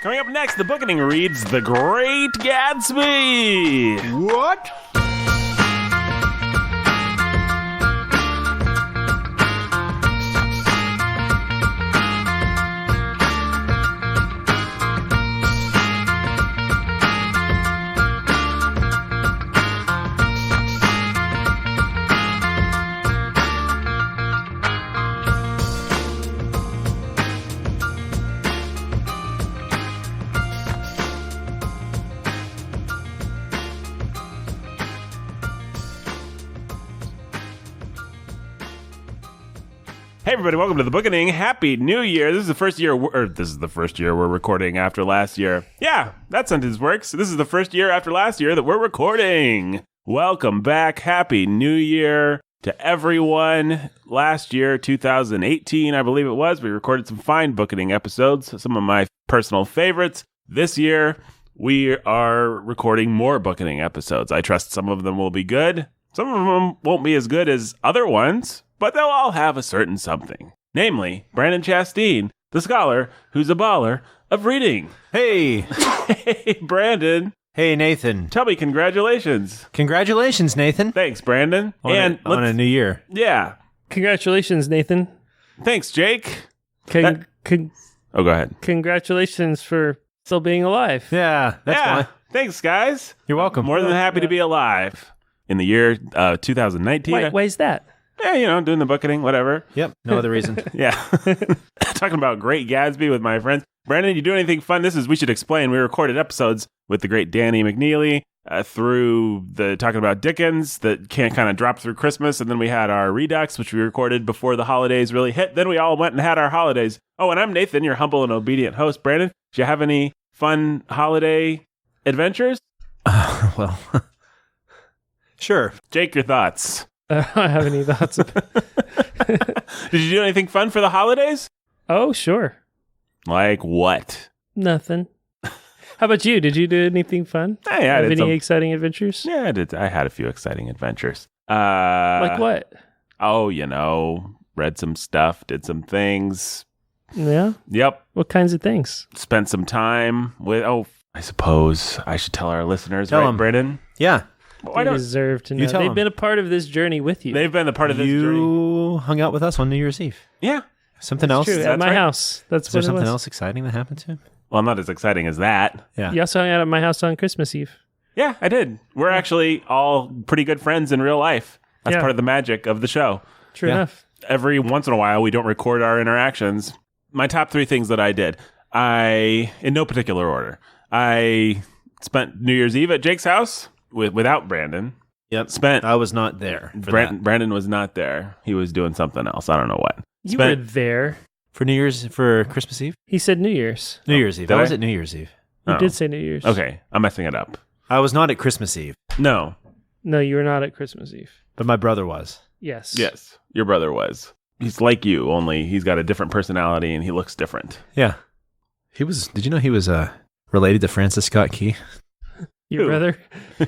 Coming up next, the Bookening reads The Great Gatsby. What? Hey everybody, welcome to the Bookening. Happy New Year. This is the first year we're recording after last year. Yeah, that sentence works. This is the first year after last year that we're recording. Welcome back. Happy New Year to everyone. Last year, 2018, I believe it was, we recorded some fine Bookening episodes, some of my personal favorites. This year, we are recording more Bookening episodes. I trust some of them will be good. Some of them won't be as good as other ones, but they'll all have a certain something. Namely, Brandon Chasteen, the scholar who's a baller of reading. Hey. Hey, Brandon. Hey, Nathan. Tell me congratulations. Congratulations, Nathan. Thanks, Brandon. On a new year. Yeah. Congratulations, Nathan. Thanks, Jake. Go ahead. Congratulations for still being alive. Yeah, that's fine. Thanks, guys. You're welcome. More than happy to be alive. In the year 2019. Why is that? Yeah, doing the Bookening, whatever. Yep, no other reason. Yeah. Talking about Great Gatsby with my friends. Brandon, you do anything fun? We should explain. We recorded episodes with the great Danny McNeely through the talking about Dickens that can't kind of drop through Christmas. And then we had our Redux, which we recorded before the holidays really hit. Then we all went and had our holidays. Oh, and I'm Nathan, your humble and obedient host. Brandon, do you have any fun holiday adventures? Well, sure. Jake, your thoughts? I don't have any thoughts. Did you do anything fun for the holidays? Oh, sure. Like what? Nothing. How about you? Did you do anything fun? Hey, I have did any exciting adventures? Yeah, I did. I had a few exciting adventures. Like what? Oh, read some stuff, did some things. Yeah? Yep. What kinds of things? Spent some time with, I suppose I should tell our listeners, Tell right, them. Brandon? Yeah. They deserve to know. tell They've them. been a part of this journey with you. They've been a part of this journey. You hung out with us on New Year's Eve. Yeah. Something else? True, That's at my right. house. That's Is there what it something was. else exciting that happened to him? Well, not as exciting as that. Yeah. You also hung out at my house on Christmas Eve. Yeah, I did. We're actually all pretty good friends in real life. That's Yeah. part of the magic of the show. True Yeah. enough. Every once in a while, we don't record our interactions. My top 3 things that I did. In no particular order, I spent New Year's Eve at Jake's house without Brandon. Yep. I was not there for that. Brandon was not there. He was doing something else. I don't know what. You were there. For Christmas Eve? He said New Year's. New Year's Eve. did I was I? at New Year's Eve. You Oh. did say New Year's. Okay, I'm messing it up. I was not at Christmas Eve, No. No, you were not at Christmas Eve. but my brother was. Yes. Yes, your brother was. He's like you, only he's got a different personality and he looks different. Yeah. Did you know he was related to Francis Scott Key? Your Who? brother?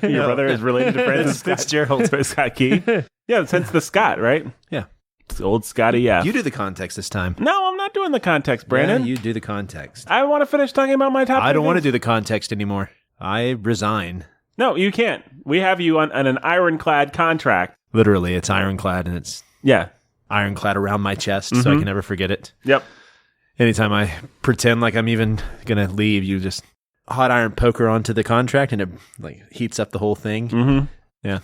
Your brother is related to Francis Fitzgerald. Scott Key. Yeah, hence the Scott, right? Yeah. It's old Scotty F. You do the context this time. No, I'm not doing the context, Brandon. Yeah, you do the context. I want to finish talking about my top. I don't want to do. do the context anymore. I resign. No, you can't. We have you on an ironclad contract. Literally, it's ironclad, and it's Yeah. ironclad around my chest, so I can never forget it. Yep. Anytime I pretend like I'm even going to leave, you just hot iron poker onto the contract, and it heats up the whole thing. Mm-hmm. Yeah.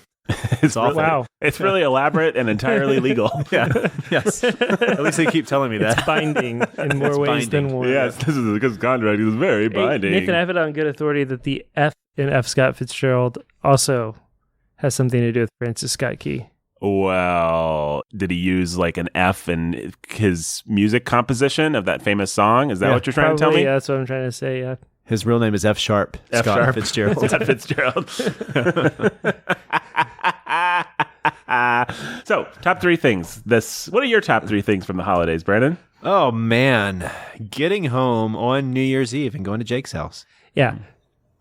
It's awful. Wow. It's really elaborate and entirely legal. Yeah. Yes. At least they keep telling me that. It's binding in more ways than binding. one. Yes, this is because contract is very Hey, binding. Nathan, I have it on good authority that the F in F. Scott Fitzgerald also has something to do with Francis Scott Key. Well, did he use like an F in his music composition of that famous song? Is that Yeah, what you're trying to tell me? Yeah, that's what I'm trying to say, yeah. His real name is F. Sharp. F. Scott Sharp. Fitzgerald. Scott Fitzgerald. So, top 3 things. What are your top 3 things from the holidays, Brandon? Oh, man. Getting home on New Year's Eve and going to Jake's house. Yeah.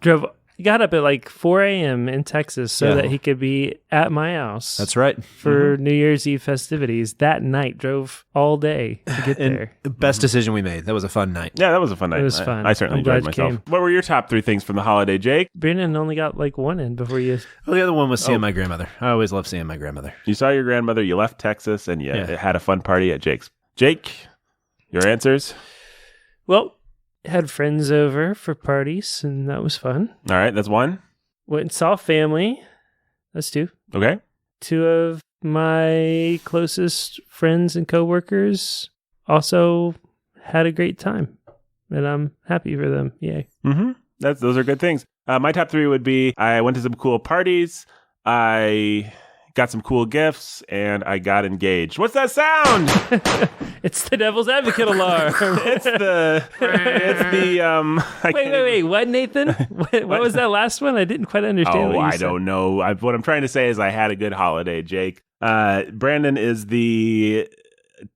Drove He got up at like 4 a.m. in Texas so that he could be at my house. That's right. For New Year's Eve festivities that night. Drove all day to get there. Best decision we made. That was a fun night. Yeah, that was a fun night. It was fun. I certainly I'm glad enjoyed you myself. came. What were your top 3 things from the holiday, Jake? Brandon only got like one in before you. Well, the other one was seeing my grandmother. I always love seeing my grandmother. You saw your grandmother, you left Texas, and you had a fun party at Jake's. Jake, your answers? Well, had friends over for parties, and that was fun. All right, that's 1. Went and saw family. That's 2. Okay. 2 of my closest friends and coworkers also had a great time, and I'm happy for them. Yay. Mm-hmm. Those are good things. My top 3 would be I went to some cool parties, I got some cool gifts, and I got engaged. What's that sound? It's the devil's advocate alarm. It's the Wait. What, Nathan? What was that last one? I didn't quite understand what you said. don't know. What I'm trying to say is I had a good holiday, Jake. Brandon is the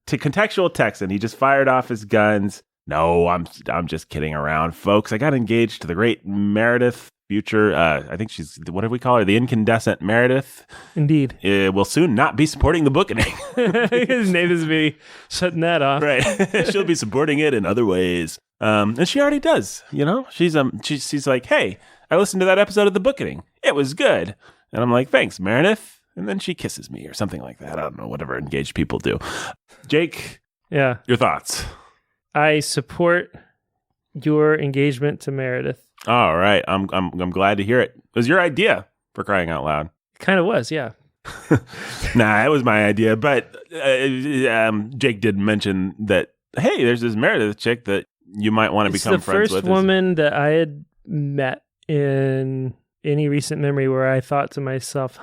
contextual Texan. He just fired off his guns. No, I'm just kidding around, folks. I got engaged to the great Meredith Future. I think she's, what do we call her? The incandescent Meredith. Indeed. Will soon not be supporting the Bookening. Nathan's be shutting that off. Right. She'll be supporting it in other ways. And she already does, she's like, hey, I listened to that episode of the Bookening. It was good. And I'm like, thanks, Meredith. And then she kisses me or something like that. I don't know, whatever engaged people do. Jake. Yeah. Your thoughts? I support your engagement to Meredith. All right. I'm glad to hear it. It was your idea, for crying out loud. It kind of was, yeah. Nah, it was my idea. But Jake did mention that, hey, there's this Meredith chick that you might want to become friends with. It's the first woman that I had met in any recent memory where I thought to myself,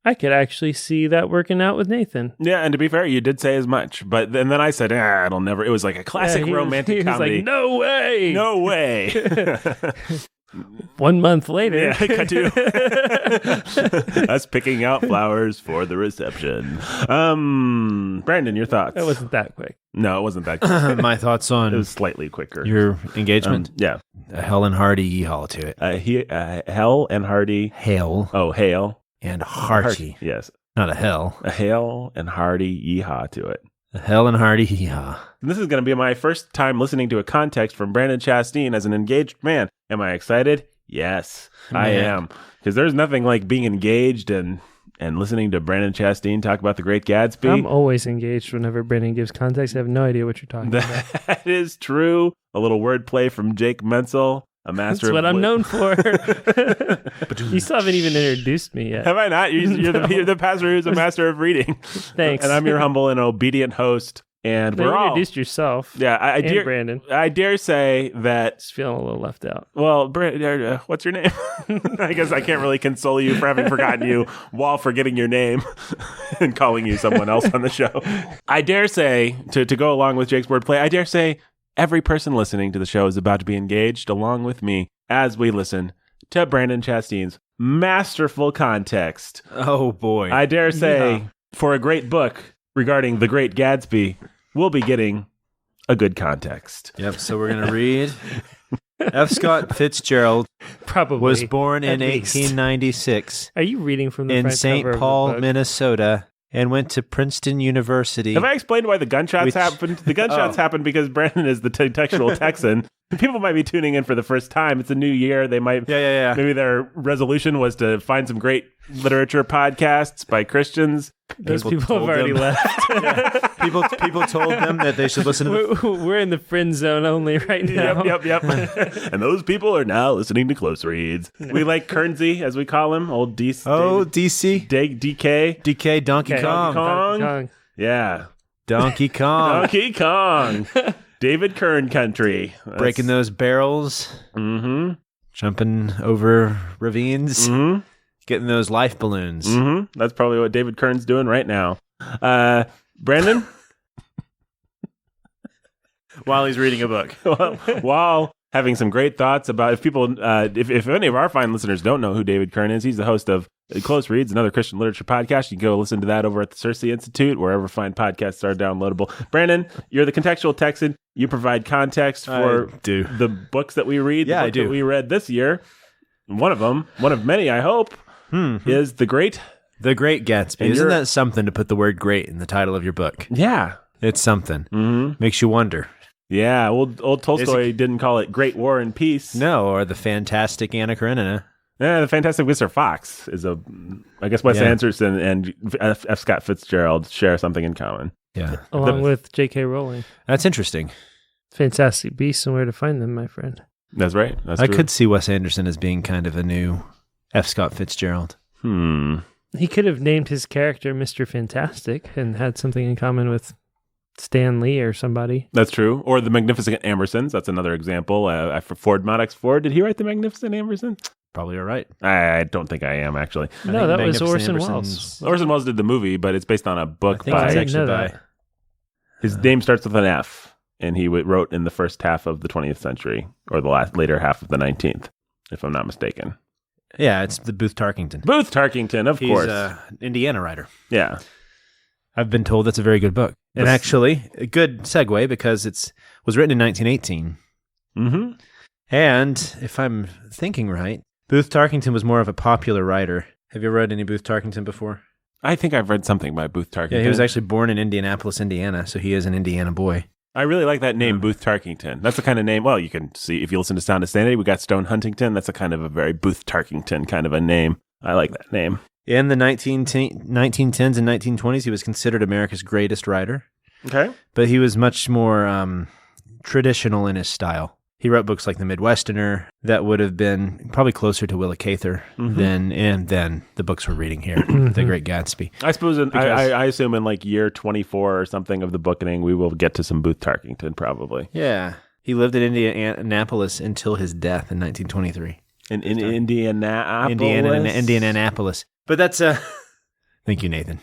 I could actually see that working out with Nathan. Yeah, and to be fair, you did say as much. But then I said, it'll never. It was like a classic romantic comedy. He was like, no way. No way. 1 month later. Yeah, cut to us picking out flowers for the reception. Brandon, your thoughts? It wasn't that quick. No, it wasn't that quick. My thoughts on it was slightly quicker. Your engagement? Yeah. A Helen Hardy yeehaw to it. Hell and Hardy. Hail. Oh, hail. And hearty. Yes. Not a hell. A hail and hearty yeehaw to it. A hell and hearty yeehaw. And this is going to be my first time listening to a context from Brandon Chastain as an engaged man. Am I excited? Yes, I am. Because there's nothing like being engaged and listening to Brandon Chastain talk about the Great Gatsby. I'm always engaged whenever Brandon gives context. I have no idea what you're talking about. That is true. A little wordplay from Jake Menzel. A master. That's what I'm known for. You still haven't even introduced me yet. Have I not? You're the pastor who's a master of reading. Thanks. And I'm your humble and obedient host. And but we're you all introduced yourself. Yeah, I dare Brandon. I dare say that. Just feeling a little left out. Well, Brandon, what's your name? I guess I can't really console you for having forgotten you while forgetting your name and calling you someone else on the show. I dare say to go along with Jake's wordplay. I dare say. Every person listening to the show is about to be engaged along with me as we listen to Brandon Chastain's masterful context. Oh, boy. I dare say, for a great book regarding the Great Gatsby, we'll be getting a good context. Yep, so we're going to read. F. Scott Fitzgerald Probably was born in least. 1896 Are you reading from the in front St. cover of the Paul, book? Minnesota, and went to Princeton University. Have I explained why the gunshots happened? The gunshots happened because Brandon is the textual Texan. People might be tuning in for the first time. It's a new year. They might, maybe their resolution was to find some great literature podcasts by Christians. Those people have already left. People told them that they should listen to We're in the friend zone only right now. Yep. And those people are now listening to Close Reads. We like Kernsey, as we call him. Old DC. Oh, DC. DK. Donkey Kong. Yeah. Donkey Kong. Donkey Kong. David Kern country. Breaking those barrels. Mm-hmm. Jumping over ravines. Mm-hmm. Getting those life balloons. Mm-hmm. That's probably what David Kern's doing right now. Brandon? While he's reading a book. While having some great thoughts about if any of our fine listeners don't know who David Kern is, he's the host of Close Reads, another Christian literature podcast. You can go listen to that over at the Circe Institute, wherever fine podcasts are downloadable. Brandon, you're the contextual Texan. You provide context for the books that we read. Yeah, the I book do. that we read this year. One of them, one of many, I hope, is The Great Gatsby. And Isn't you're- that something to put the word great in the title of your book? Yeah. It's something. Mm-hmm. Makes you wonder. Yeah, old Tolstoy didn't call it Great War and Peace. No, or the Fantastic Anna Karenina. Yeah, the Fantastic Mr. Fox is I guess Wes Anderson and F. Scott Fitzgerald share something in common. Yeah. Along with J.K. Rowling. That's interesting. Fantastic beasts and where to find them, my friend. That's right. That's I true. could see Wes Anderson as being kind of a new F. Scott Fitzgerald. He could have named his character Mr. Fantastic and had something in common with Stan Lee or somebody. That's true. Or the Magnificent Ambersons. That's another example. For Ford Maddox Ford. Did he write the Magnificent Amberson? Probably all right. I don't think I am, actually. No, that was Magnificent Orson Amberson's- Welles. Orson Welles did the movie, but it's based on a book I think I it's by... didn't know actually that. His name starts with an F, and he wrote in the first half of the 20th century, or the later half of the 19th, if I'm not mistaken. Yeah, it's the Booth Tarkington. Booth Tarkington, of He's course. an Indiana writer. Yeah. I've been told that's a very good book. And actually, a good segue because it was written in 1918. Mm-hmm. And if I'm thinking right, Booth Tarkington was more of a popular writer. Have you ever read any Booth Tarkington before? I think I've read something by Booth Tarkington. Yeah, he was actually born in Indianapolis, Indiana, so he is an Indiana boy. I really like that name, Booth Tarkington. That's the kind of name, well, you can see if you listen to Sound of Sanity, we got Stone Huntington. That's a kind of a very Booth Tarkington kind of a name. I like that name. In the 1910s and 1920s, he was considered America's greatest writer, Okay. but he was much more traditional in his style. He wrote books like The Midwesterner that would have been probably closer to Willa Cather than the books we're reading here, The Great Gatsby. I suppose, I assume in like year 24 or something of the Bookening, we will get to some Booth Tarkington probably. Yeah. He lived in Indianapolis until his death in 1923. In Indianapolis? Indianapolis. But that's thank you, Nathan.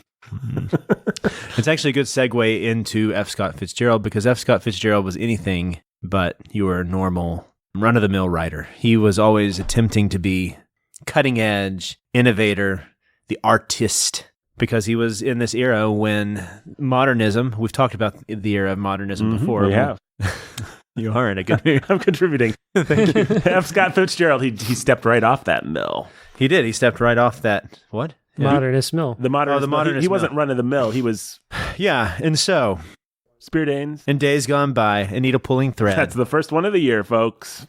It's actually a good segue into F. Scott Fitzgerald because F. Scott Fitzgerald was anything but your normal run-of-the-mill writer. He was always attempting to be cutting edge, innovator, the artist, because he was in this era when modernism, we've talked about the era of modernism before. We have. You are in a good mood. I'm contributing. Thank you. F. Scott Fitzgerald, he stepped right off that mill. He did. He stepped right off that. What? Modernist mill. The modernist, modernist he wasn't mill. running the mill. He was Yeah, and so, Spear Danes. in days gone by, a needle pulling thread. That's the first one of the year, folks.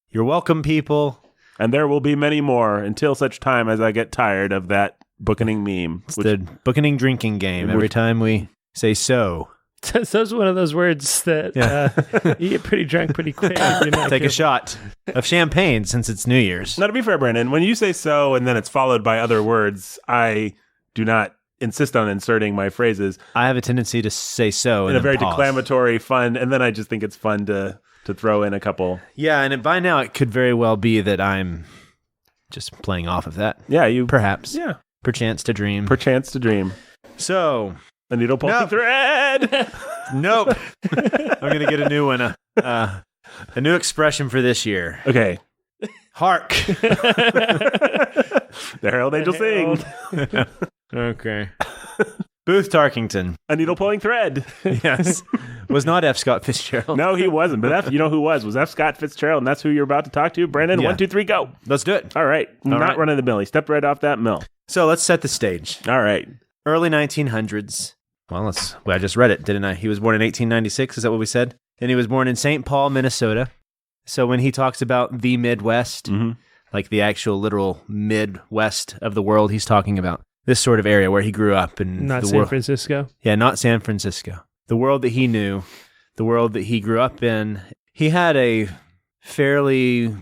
You're welcome, people. And there will be many more until such time as I get tired of that Bookening meme. It's the Bookening drinking game. Every time we say so, Those are one of those words that you get pretty drunk pretty quick. If you're not take a careful. shot of champagne since it's New Year's. Now, to be fair, Brandon, when you say so and then it's followed by other words, I do not insist on inserting my phrases I have a tendency to say so in a very pause. declamatory, fun, and then I just think it's fun to throw in a couple. Yeah, and by now it could very well be that I'm just playing off of that. Yeah, you Perhaps. Yeah, Perchance to dream. perchance to dream. So, A needle pulling No. thread. nope. I'm going to get a new one. A new expression for this year. Okay. Hark. The Herald Angel sing. Okay. Booth Tarkington. A needle pulling thread. Yes. Was not F. Scott Fitzgerald. No, he wasn't. But you know who was F. Scott Fitzgerald, and that's who you're about to talk to. Brandon, Yeah. 1, 2, 3, go. Let's do it. All right. Not right. running the mill. He stepped right off that mill. So let's set the stage. All right. Early 1900s. Well, I just read it, didn't I? He was born in 1896. Is that what we said? And he was born in St. Paul, Minnesota. So when he talks about the Midwest, like the actual literal Midwest of the world, he's talking about this sort of area where he grew up. And Not the San world. Francisco. Yeah, not San Francisco. The world that he knew, the world that he grew up in. He had a fairly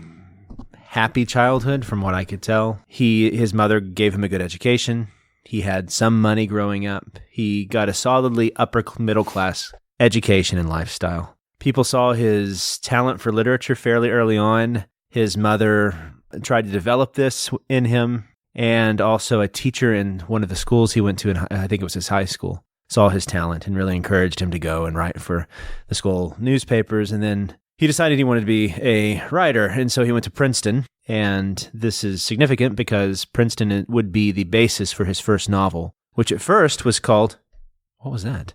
happy childhood, from what I could tell. His mother gave him a good education. He had some money growing up. He got a solidly upper middle class education and lifestyle. People saw his talent for literature fairly early on. His mother tried to develop this in him, and also a teacher in one of the schools he went to, I think it was his high school, saw his talent and really encouraged him to go and write for the school newspapers. And then he decided he wanted to be a writer, and so he went to Princeton. And this is significant because Princeton would be the basis for his first novel, which at first was called, what was that?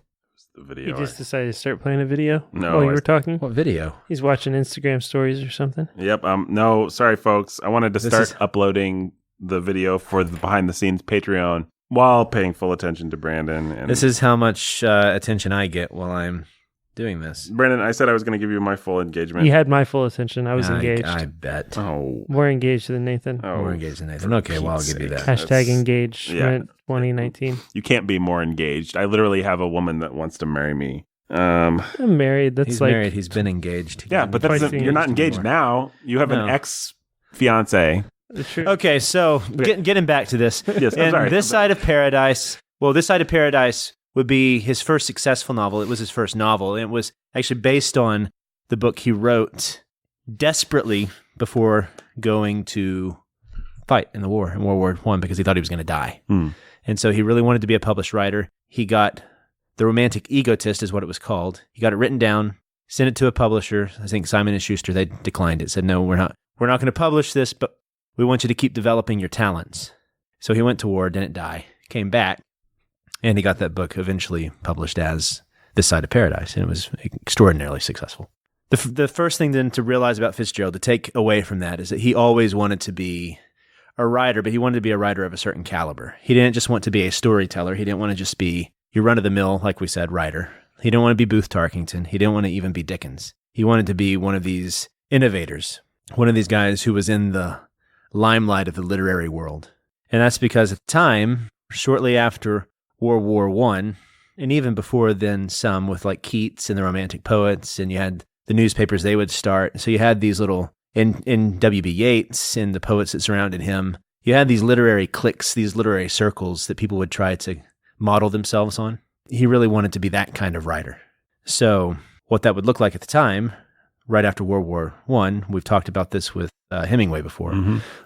the video. He just decided to start playing a video No, while you were talking? What video? He's watching Instagram stories or something. Yep. No, sorry, folks. I wanted to This start is- uploading the video for the behind the scenes Patreon while paying full attention to Brandon. And This is how much attention I get while I'm doing this. Brandon, I said I was going to give you my full engagement. You had my full attention. I was engaged. I bet. Oh. More engaged than Nathan. More engaged than Nathan. Okay, well, I'll give you that. Hashtag That's- engagement 2019. You can't be more engaged. I literally have a woman that wants to marry me. I'm married. That's He's like married. He's been engaged. Yeah, but Twice you're not engaged now. You have an No. ex-fiance. true. Okay, so getting back to this. Yes, I'm and sorry. This Side of Paradise, This Side of Paradise would be his first successful novel. It was his first novel. And it was actually based on the book he wrote desperately before going to fight in the war, in World War I, because he thought he was going to die. And so he really wanted to be a published writer. He got The Romantic Egotist is what it was called. He got it written down, sent it to a publisher. I think Simon & Schuster, they declined it, said, no, we're not going to publish this, but we want you to keep developing your talents. So he went to war, didn't die, came back, and he got that book eventually published as This Side of Paradise, and it was extraordinarily successful. The first thing then to realize about Fitzgerald, to take away from that, is that he always wanted to be a writer, but he wanted to be a writer of a certain caliber. He didn't just want to be a storyteller. He didn't want to just be your run-of-the-mill, like we said, writer. He didn't want to be Booth Tarkington. He didn't want to even be Dickens. He wanted to be one of these innovators, one of these guys who was in the limelight of the literary world. And that's because at the time, shortly after World War I, and even before then some with like Keats and the Romantic Poets, and you had the newspapers they would start. So you had these little, in W.B. Yeats and the poets that surrounded him, you had these literary cliques, these literary circles that people would try to model themselves on. He really wanted to be that kind of writer. So what that would look like at the time, right after World War I, we've talked about this with Hemingway before.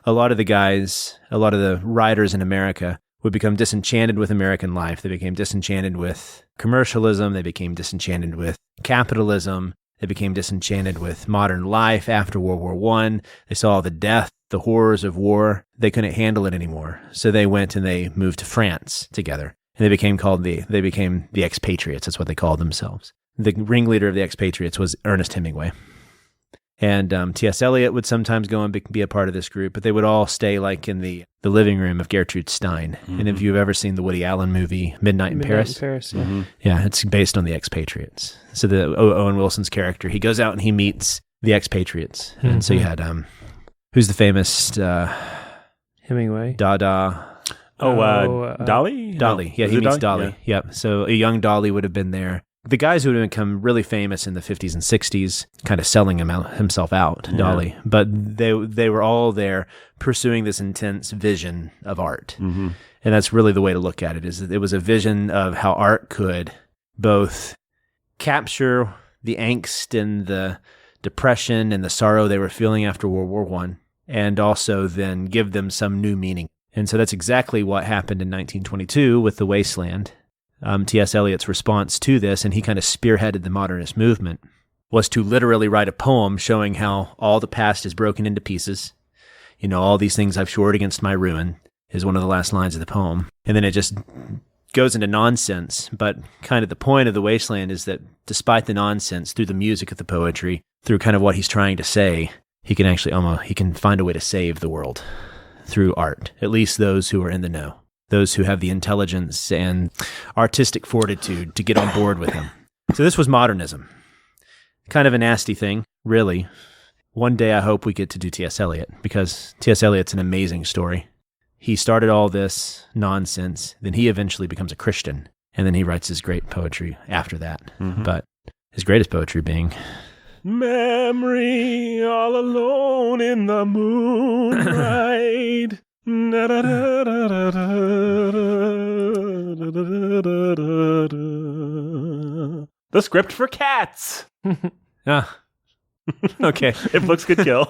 A lot of the writers in America would become disenchanted with American life. They became disenchanted with commercialism. They became disenchanted with capitalism. They became disenchanted with modern life after World War I. They saw the death, the horrors of war. They couldn't handle it anymore. So they went and they moved to France together. And they became the expatriates. That's what they called themselves. The ringleader of the expatriates was Ernest Hemingway. And T.S. Eliot would sometimes go and be a part of this group, but they would all stay like in the living room of Gertrude Stein. And if you've ever seen the Woody Allen movie Midnight in Paris, Yeah. yeah, it's based on the expatriates. So the Owen Wilson's character, he goes out and he meets the expatriates. And so you had, who's the famous Hemingway. Dada? Dolly? Dolly. Yeah, Is he it meets Dolly. Yeah. Yep. So a young Dolly would have been there. The guys who would have become really famous in the 50s and 60s, kind of selling himself out, Dolly. But they were all there pursuing this intense vision of art. And that's really the way to look at it, is that it was a vision of how art could both capture the angst and the depression and the sorrow they were feeling after World War I, and also then give them some new meaning. And so that's exactly what happened in 1922 with The Wasteland. T.S. Eliot's response to this, and he kind of spearheaded the modernist movement, was to literally write a poem showing how all the past is broken into pieces. You know, all these things I've shored against my ruin is one of the last lines of the poem. And then it just goes into nonsense. But kind of the point of The Wasteland is that despite the nonsense, through the music of the poetry, through kind of what he's trying to say, he can actually he can find a way to save the world through art, at least those who are in the know. Those who have the intelligence and artistic fortitude to get on board with him. So this was modernism. Kind of a nasty thing, really. One day I hope we get to do T.S. Eliot, because T.S. Eliot's an amazing story. He started all this nonsense, then he eventually becomes a Christian, and then he writes his great poetry after that. But his greatest poetry being... Memory all alone in the moonlight. The script for Cats. Okay. If looks could kill.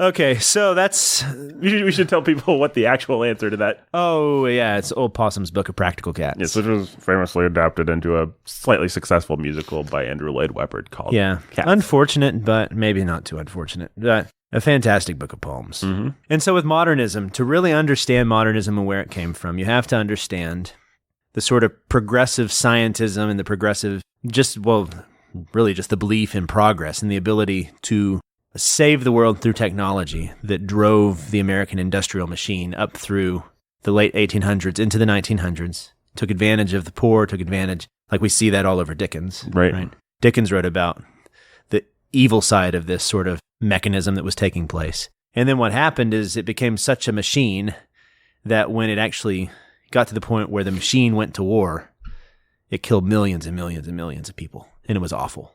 Okay, so that's... We should tell people what the actual answer to that. Oh, yeah, it's Old Possum's Book of Practical Cats. Yes, which was famously adapted into a slightly successful musical by Andrew Lloyd Webber called Cats. Unfortunate, but maybe not too unfortunate. But a fantastic book of poems. And so with modernism, to really understand modernism and where it came from, you have to understand the sort of progressive scientism and the progressive, really just the belief in progress and the ability to save the world through technology that drove the American industrial machine up through the late 1800s into the 1900s, took advantage of the poor, like we see that all over Dickens. Right. Dickens wrote about the evil side of this sort of mechanism that was taking place. And then what happened is it became such a machine that when it actually got to the point where the machine went to war, it killed millions and millions and millions of people. And it was awful.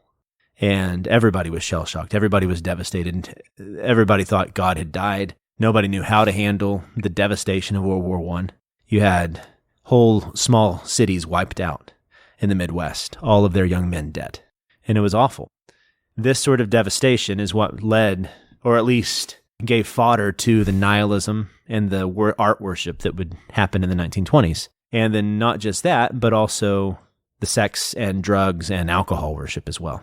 And everybody was shell-shocked. Everybody was devastated. Everybody thought God had died. Nobody knew how to handle the devastation of World War I. You had whole small cities wiped out in the Midwest, all of their young men dead. And it was awful. This sort of devastation is what led, or at least gave fodder to the nihilism and the art worship that would happen in the 1920s. And then not just that, but also the sex and drugs and alcohol worship as well,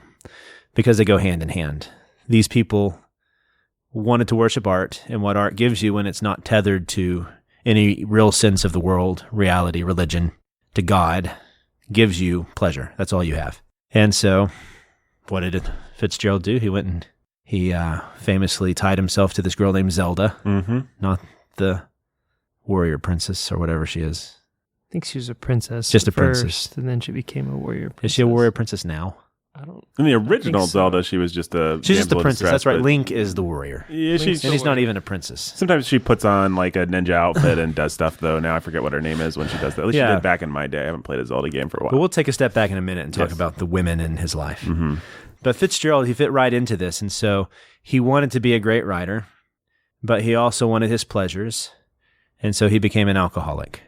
because they go hand in hand. These people wanted to worship art, and what art gives you when it's not tethered to any real sense of the world, reality, religion, to God, gives you pleasure. That's all you have. And so what did Fitzgerald do? He went and he famously tied himself to this girl named Zelda, not the warrior princess or whatever she is. I think she was a princess. Just a first, princess. and then she became a warrior princess. Is she a warrior princess now? I don't. In the original so. Zelda, she was just a She's just a damsel in princess. distress, That's right. but- Link is the warrior. Yeah, Link's she's And he's not even a princess. sometimes she puts on like a ninja outfit and does stuff though. Now I forget what her name is when she does that. At least she Yeah. did back in my day. I haven't played a Zelda game for a But while. we'll take a step back in a minute and talk Yes. about the women in his life. Mm-hmm. But Fitzgerald, he fit right into this. And so he wanted to be a great writer, but he also wanted his pleasures. And so he became an alcoholic,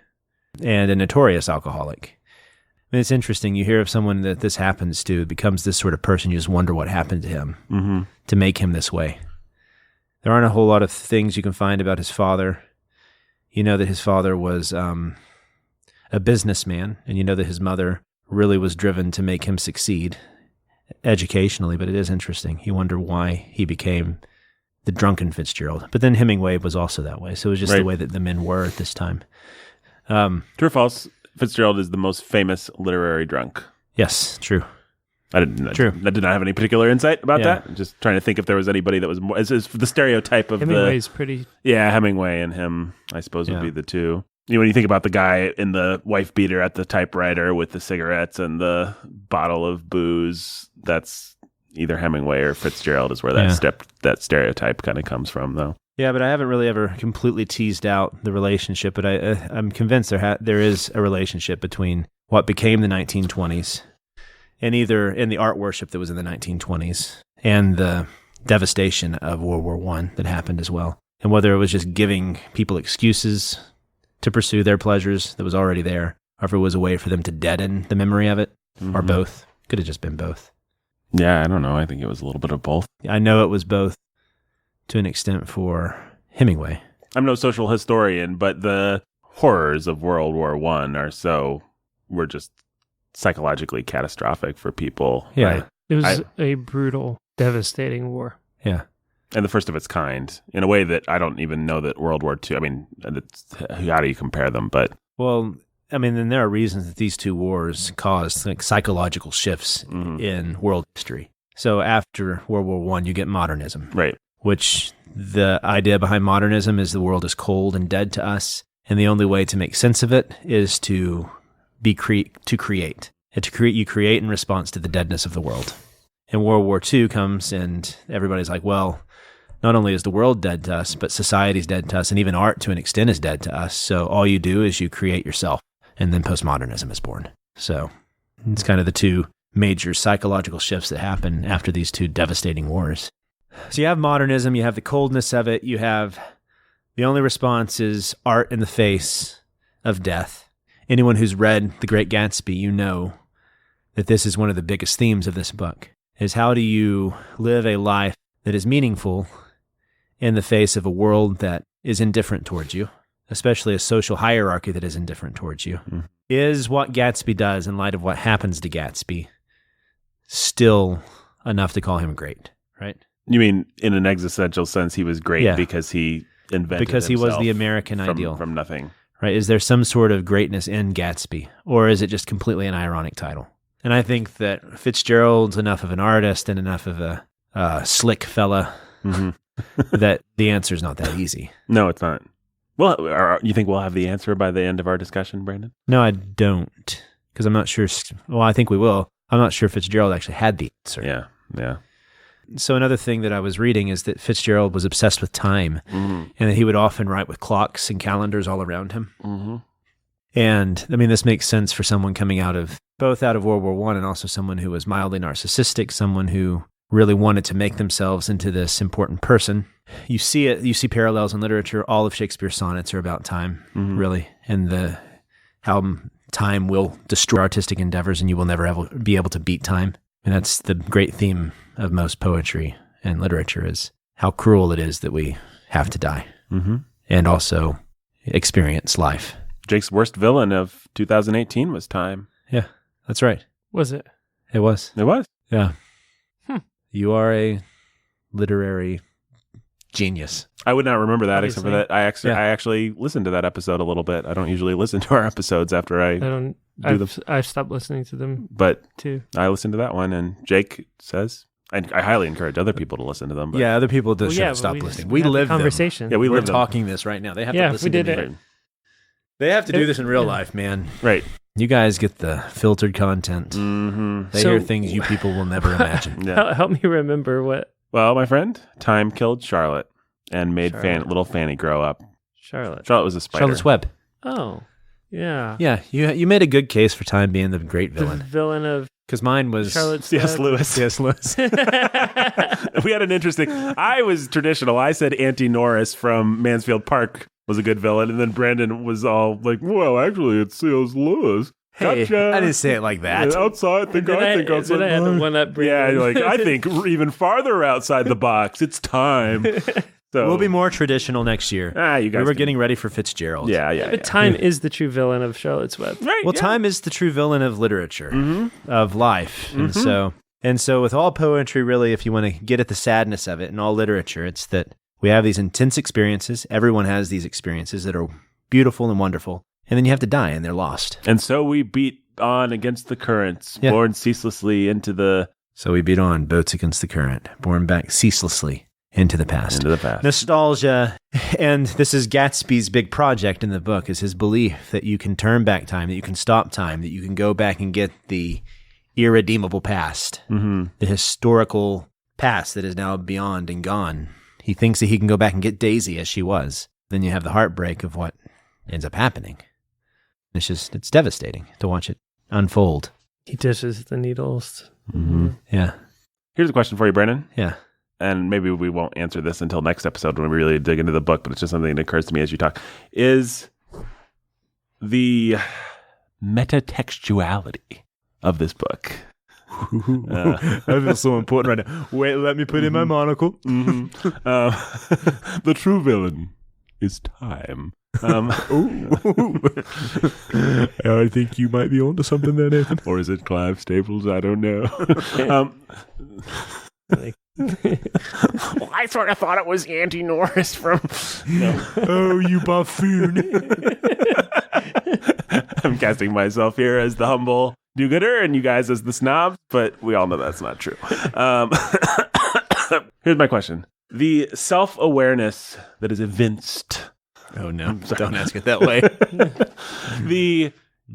and a notorious alcoholic. And it's interesting. You hear of someone that this happens to, becomes this sort of person. You just wonder what happened to him to make him this way. There aren't a whole lot of things you can find about his father. You know that his father was a businessman, and you know that his mother really was driven to make him succeed educationally, but it is interesting. You wonder why he became the drunken Fitzgerald. But then Hemingway was also that way, so it was just the Right. way that the men were at this time. True or false? Fitzgerald is the most famous literary drunk. Yes, true. I did not have any particular insight about Yeah. that. I'm just trying to think if there was anybody that was more. It's the stereotype of Hemingway's pretty. Hemingway and him, I suppose, would Yeah. be the two. You know, when you think about the guy in the wife beater at the typewriter with the cigarettes and the bottle of booze, that's either Hemingway or Fitzgerald is where that stereotype kind of comes from, though. Yeah, but I haven't really ever completely teased out the relationship, but I'm convinced there is a relationship between what became the 1920s and either in the art worship that was in the 1920s and the devastation of World War I that happened as well. And whether it was just giving people excuses to pursue their pleasures that was already there, or if it was a way for them to deaden the memory of it, or both. Could have just been both. Yeah, I don't know. I think it was a little bit of both. I know it was both to an extent for Hemingway. I'm no social historian, but the horrors of World War I were just psychologically catastrophic for people. Yeah. Right? It was a brutal, devastating war. Yeah. And the first of its kind in a way that I don't even know that World War II, I mean, how do you compare them? But Well, I mean, then there are reasons that these two wars caused like psychological shifts in world history. So after World War I, you get modernism, right. which the idea behind modernism is the world is cold and dead to us, and the only way to make sense of it is to create. And you create in response to the deadness of the world. And World War II comes, and everybody's like, well, not only is the world dead to us, but society's dead to us, and even art to an extent is dead to us. So all you do is you create yourself, and then postmodernism is born. So it's kind of the two major psychological shifts that happen after these two devastating wars. So you have modernism, you have the coldness of it, you have the only response is art in the face of death. Anyone who's read The Great Gatsby, you know that this is one of the biggest themes of this book, is how do you live a life that is meaningful in the face of a world that is indifferent towards you, especially a social hierarchy that is indifferent towards you. Is what Gatsby does in light of what happens to Gatsby still enough to call him great, right? You mean in an existential sense, he was great Yeah. because he invented Because he was himself the American from, ideal. from nothing. right? Is there some sort of greatness in Gatsby, or is it just completely an ironic title? And I think that Fitzgerald's enough of an artist and enough of a slick fella that the answer is not that easy. No, it's not. Well, you think we'll have the answer by the end of our discussion, Brandon? No, I don't, because I'm not sure. Well, I think we will. I'm not sure Fitzgerald actually had the answer. Yeah. So another thing that I was reading is that Fitzgerald was obsessed with time, and that he would often write with clocks and calendars all around him. And I mean, this makes sense for someone coming out of World War I, and also someone who was mildly narcissistic, someone who really wanted to make themselves into this important person. You see parallels in literature. All of Shakespeare's sonnets are about time, really, and how time will destroy artistic endeavors, and you will never ever be able to beat time. And that's the great theme of most poetry and literature, is how cruel it is that we have to die, and also experience life. Jake's worst villain of 2018 was time. Yeah, that's right. Was it? It was. It was. Yeah. You are a literary genius. I would not remember that, Obviously. except for that I actually listened to that episode a little bit. I don't usually listen to our episodes after I've stopped listening to them but too. I listened to that one, and Jake says, I highly encourage other people to listen to them. But Yeah, other people just Well, yeah, stop but we listening. just We had the live conversation. Yeah, we We're live them. talking this right now. They have Yeah, to if listen we did to me. it. They have to do It- this in real yeah. life, man. Right. You guys get the filtered content. They So- hear things you people will never imagine. Yeah. Help me remember what Well, my friend, time killed Charlotte and made Charlotte. little Fanny grow up. Charlotte. Charlotte was a spider. Charlotte's Web. Oh, yeah. Yeah, you made a good case for time being the great The villain. villain of Because mine was Charlotte's C.S. Web. Lewis. C.S. Lewis. We had an interesting. I was traditional. I said Auntie Norris from Mansfield Park was a good villain, and then Brandon was all like, "Well, actually, it's C.S. Lewis." Hey, Gotcha. I didn't say it like that. Outside, Then I had to one up. Yeah, Brandon. you're like I think even farther outside the box. It's time. So We'll be more traditional next year. You guys. We were can- getting ready for Fitzgerald. Yeah. But time is the true villain of Charlotte's Web. Right. Well, yeah. time is the true villain of literature, of life, and so with all poetry, really, if you want to get at the sadness of it, and all literature, it's that we have these intense experiences. Everyone has these experiences that are beautiful and wonderful, and then you have to die, and they're lost. And so we beat on against the currents, Yeah. borne ceaselessly into the So we beat on, boats against the current, borne back ceaselessly into the past. past. Nostalgia, and this is Gatsby's big project in the book, is his belief that you can turn back time, that you can stop time, that you can go back and get the irredeemable past, the historical past that is now beyond and gone. He thinks that he can go back and get Daisy as she was. Then you have the heartbreak of what ends up happening. It's devastating to watch it unfold. He dishes the needles. Yeah. Here's a question for you, Brandon. Yeah. And maybe we won't answer this until next episode when we really dig into the book, but it's just something that occurs to me as you talk. Is the metatextuality of this book. I feel so important right now. Wait, let me put in my monocle. The true villain is time. I think you might be onto something there, Nathan. Or is it Clive Staples? I don't know. Well, I sort of thought it was Auntie Norris from... No. Oh, you buffoon. I'm casting myself here as the humble do-gooder and you guys as the snobs, but we all know that's not true. Here's my question. The self-awareness that is evinced... Oh, no. Don't ask it that way. The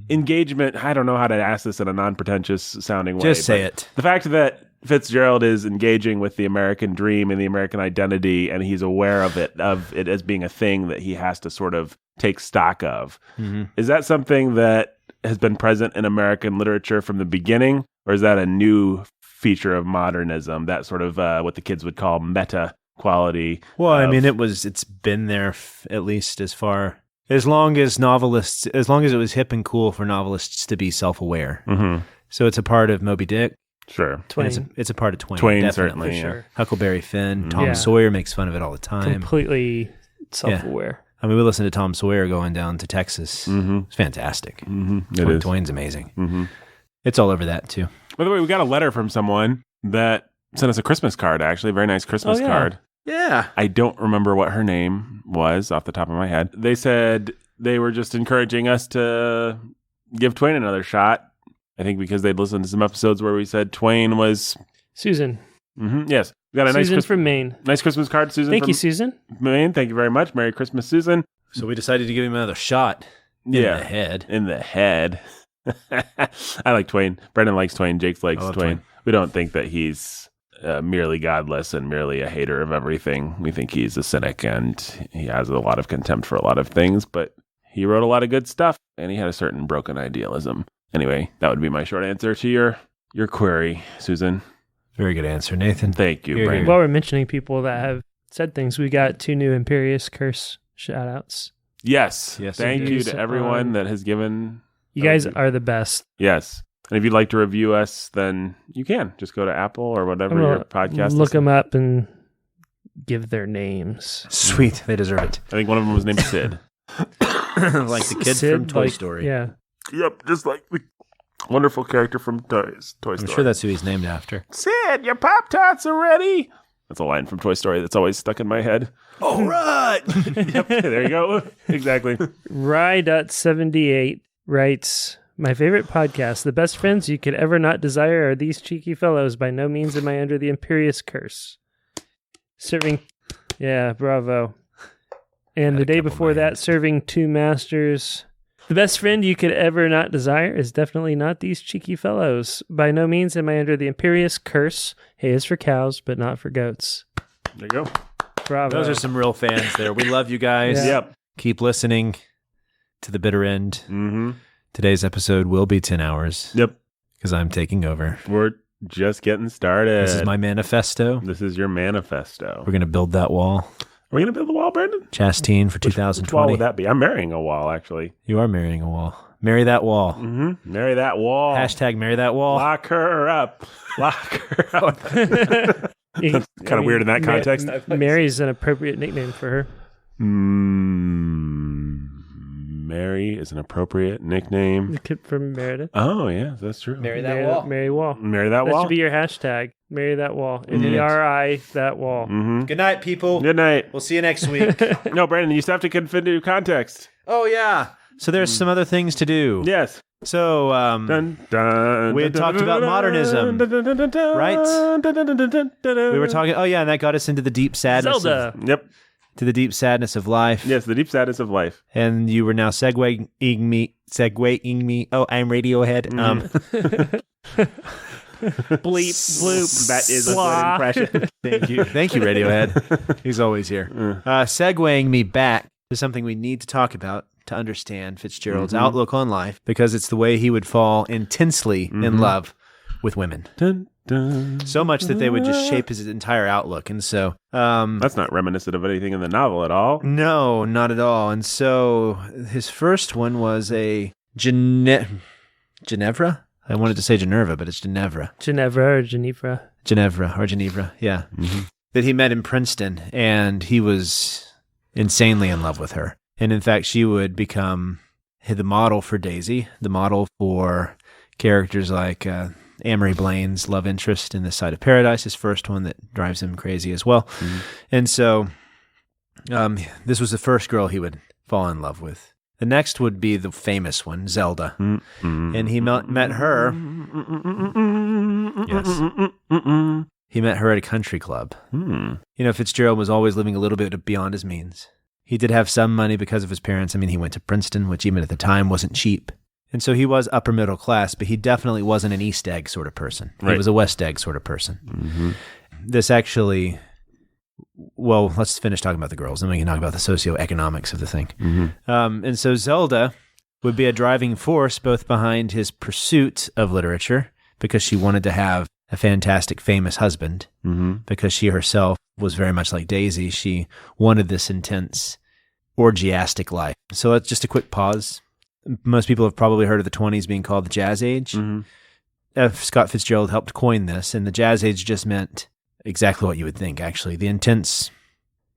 engagement... I don't know how to ask this in a non-pretentious sounding way. Just say but it. The fact that Fitzgerald is engaging with the American dream and the American identity, and he's aware of it as being a thing that he has to sort of take stock of. Is that something that has been present in American literature from the beginning, or is that a new feature of modernism, that sort of what the kids would call meta quality? Well, I mean, it's been there at least as long as it was hip and cool for novelists to be self-aware. So it's a part of Moby Dick. Sure. Twain. It's a part of Twain. Twain, definitely. certainly. For Yeah. sure. Huckleberry Finn, Tom Yeah. Sawyer makes fun of it all the time. Completely self-aware. I mean, we listened to Tom Sawyer going down to Texas. It's fantastic. It is. Twain's amazing. It's all over that too. By the way, we got a letter from someone that sent us a Christmas card, actually. A very nice Christmas Oh, yeah. card. Yeah. I don't remember what her name was off the top of my head. They said, they were just encouraging us to give Twain another shot. I think because they'd listened to some episodes where we said Twain was... Susan. Yes. We got a Susan from Maine. Nice Christmas card, Susan. Thank you, Susan. Maine. Thank you very much. Merry Christmas, Susan. So we decided to give him another shot in the head. In the head. I like Twain. Brendan likes Twain. Jake likes Twain. We don't think that he's merely godless and merely a hater of everything. We think he's a cynic and he has a lot of contempt for a lot of things, but he wrote a lot of good stuff and he had a certain broken idealism. Anyway, that would be my short answer to your query, Susan. Very good answer, Nathan. Thank you, Brandon. While we're mentioning people that have said things, we got 2 new Imperious Curse shout-outs. Yes. Thank you to everyone that has given... You guys are the best. Yes. And if you'd like to review us, then you can. Just go to Apple or whatever your podcast is. Look them up and give their names. Sweet. They deserve it. I think one of them was named Sid. Like the kid Sid, from Toy Story. Yeah. Yep, just like the wonderful character from Toy Story. I'm sure that's who he's named after. Sid, your Pop-Tarts are ready. That's a line from Toy Story that's always stuck in my head. All right. Yep, there you go. Exactly. Rye.78 writes, my favorite podcast, the best friends you could ever not desire are these cheeky fellows. By no means am I under the Imperious Curse. Serving, yeah, bravo. And the day before that, serving 2 masters. The best friend you could ever not desire is definitely not these cheeky fellows. By no means am I under the Imperious Curse. Hay is for cows, but not for goats. There you go. Bravo. Those are some real fans there. We love you guys. Yeah. Yep. Keep listening to the bitter end. Mm-hmm. Today's episode will be 10 hours. Yep. Because I'm taking over. We're just getting started. This is my manifesto. This is your manifesto. We're going to build that wall. Are we going to build the wall, Brandon? Chastine for Which 2020. wall would that be? I'm marrying a wall, actually. You are marrying a wall. Marry that wall. Mm-hmm. Marry that wall. Hashtag marry that wall. Lock her up. Lock her up. That's kind of weird in that context. Mary's an appropriate nickname for her. Mary is an appropriate nickname. From Meredith. Oh, yeah, that's true. Marry that wall. Mary Wall. Marry that That wall. should be your hashtag. Marry that wall. M-E-R-I, that wall. Mm-hmm. Good night, people. Good night. We'll see you next week. No, Brandon, you still have to continue context. Oh, yeah. So there's some other things to do. Yes. So, Dun, dun, we had dun, talked dun, about dun, modernism, dun, dun, dun, dun, dun, right? dun, dun, dun, dun, dun, dun. we were talking, oh yeah, and that got us into the deep sadness. Zelda. Yep. To the deep sadness of life. Yes, the deep sadness of life. And you were now segueing me. Oh, I'm Radiohead. Bleep, bloop. That is Blah. a good impression. Thank you. Thank you, Radiohead. He's always here. Segueing me back to something we need to talk about to understand Fitzgerald's outlook on life, because it's the way he would fall intensely in love with women. Dun, dun, So much that they would just shape his entire outlook. And so... that's not reminiscent of anything in the novel at all. No, not at all. And so his first one was a Ginevra? I wanted to say Geneva, but it's Ginevra. Ginevra or Geneva. Genevra, yeah. That he met in Princeton, and he was insanely in love with her. And in fact, she would become the model for Daisy, the model for characters like Amory Blaine's love interest in This Side of Paradise, his first one that drives him crazy as well. And so this was the first girl he would fall in love with. The next would be the famous one, Zelda. And he met her. Yes. He met her at a country club. You know, Fitzgerald was always living a little bit beyond his means. He did have some money because of his parents. I mean, he went to Princeton, which even at the time wasn't cheap. And so he was upper middle class, but he definitely wasn't an East Egg sort of person. Right. He was a West Egg sort of person. This actually... Well, let's finish talking about the girls, then we can talk about the socioeconomics of the thing. And so Zelda would be a driving force both behind his pursuit of literature, because she wanted to have a fantastic, famous husband, because she herself was very much like Daisy. She wanted this intense, orgiastic life. So that's just a quick pause. Most people have probably heard of the 20s being called the Jazz Age. Scott Fitzgerald helped coin this, and the Jazz Age just meant exactly what you would think, actually. The intense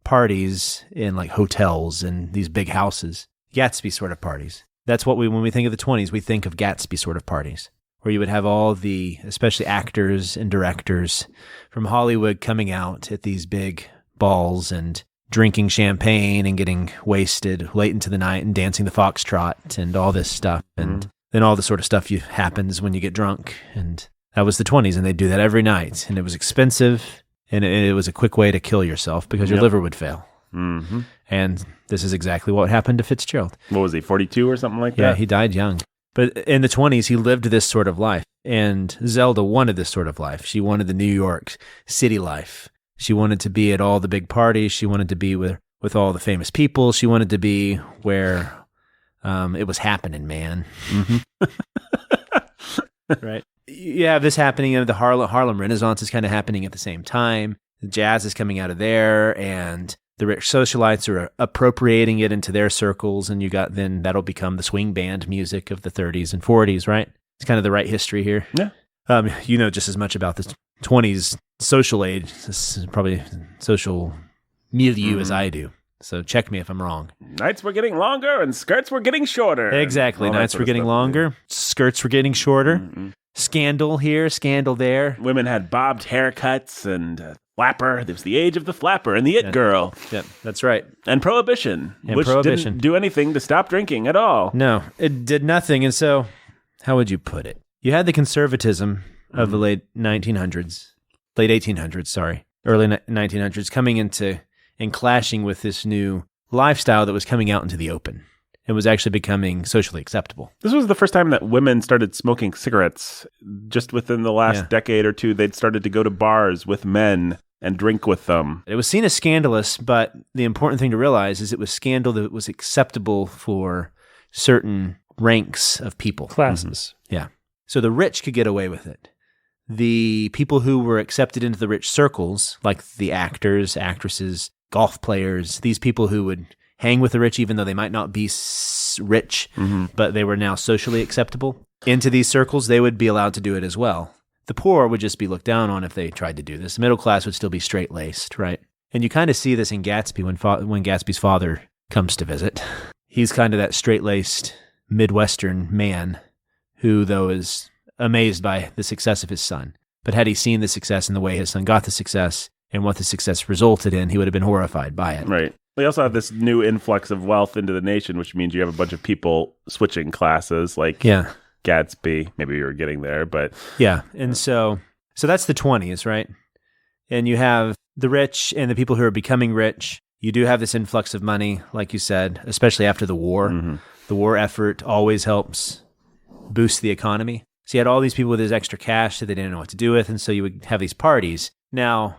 parties in like hotels and these big houses. Gatsby sort of parties. That's what when we think of the 20s, we think of Gatsby sort of parties, where you would have all the, especially actors and directors from Hollywood coming out at these big balls and drinking champagne and getting wasted late into the night and dancing the foxtrot and all this stuff. And then all the sort of stuff happens when you get drunk. And that was the 20s, and they'd do that every night. And it was expensive, and it was a quick way to kill yourself because your liver would fail. Mm-hmm. And this is exactly what happened to Fitzgerald. What was he, 42 or something like that? Yeah, he died young. But in the 20s, he lived this sort of life. And Zelda wanted this sort of life. She wanted the New York city life. She wanted to be at all the big parties. She wanted to be with all the famous people. She wanted to be where it was happening, man. Mm-hmm. Right? You have this happening, and the Harlem Renaissance is kind of happening at the same time. The jazz is coming out of there, and the rich socialites are appropriating it into their circles, and that'll become the swing band music of the 30s and 40s, right? It's kind of the right history here. Yeah. You know just as much about the 20s social age, this is probably social milieu as I do. So check me if I'm wrong. Nights were getting longer and skirts were getting shorter. Exactly. Nights were getting longer, skirts were getting shorter. Mm-hmm. Scandal here, scandal there. Women had bobbed haircuts and flapper. There was the age of the flapper and the it girl. Yeah, that's right. And prohibition, which didn't do anything to stop drinking at all. No, it did nothing. And so, how would you put it? You had the conservatism of the late 1800s, early 1900s coming into and clashing with this new lifestyle that was coming out into the open. It was actually becoming socially acceptable. This was the first time that women started smoking cigarettes. Just within the last decade or two, they'd started to go to bars with men and drink with them. It was seen as scandalous, but the important thing to realize is it was scandal that was acceptable for certain ranks of people. Classes. Mm-hmm. Yeah. So the rich could get away with it. The people who were accepted into the rich circles, like the actors, actresses, golf players, these people who would hang with the rich even though they might not be rich, but they were now socially acceptable. Into these circles, they would be allowed to do it as well. The poor would just be looked down on if they tried to do this. The middle class would still be straight-laced, right? And you kind of see this in Gatsby when Gatsby's father comes to visit. He's kind of that straight-laced Midwestern man who, though, is amazed by the success of his son. But had he seen the success and the way his son got the success and what the success resulted in, he would have been horrified by it. Right. We also have this new influx of wealth into the nation, which means you have a bunch of people switching classes, like Gatsby. Maybe you were getting there, but... Yeah, and so that's the 20s, right? And you have the rich and the people who are becoming rich. You do have this influx of money, like you said, especially after the war. Mm-hmm. The war effort always helps boost the economy. So you had all these people with this extra cash that they didn't know what to do with, and so you would have these parties. Now,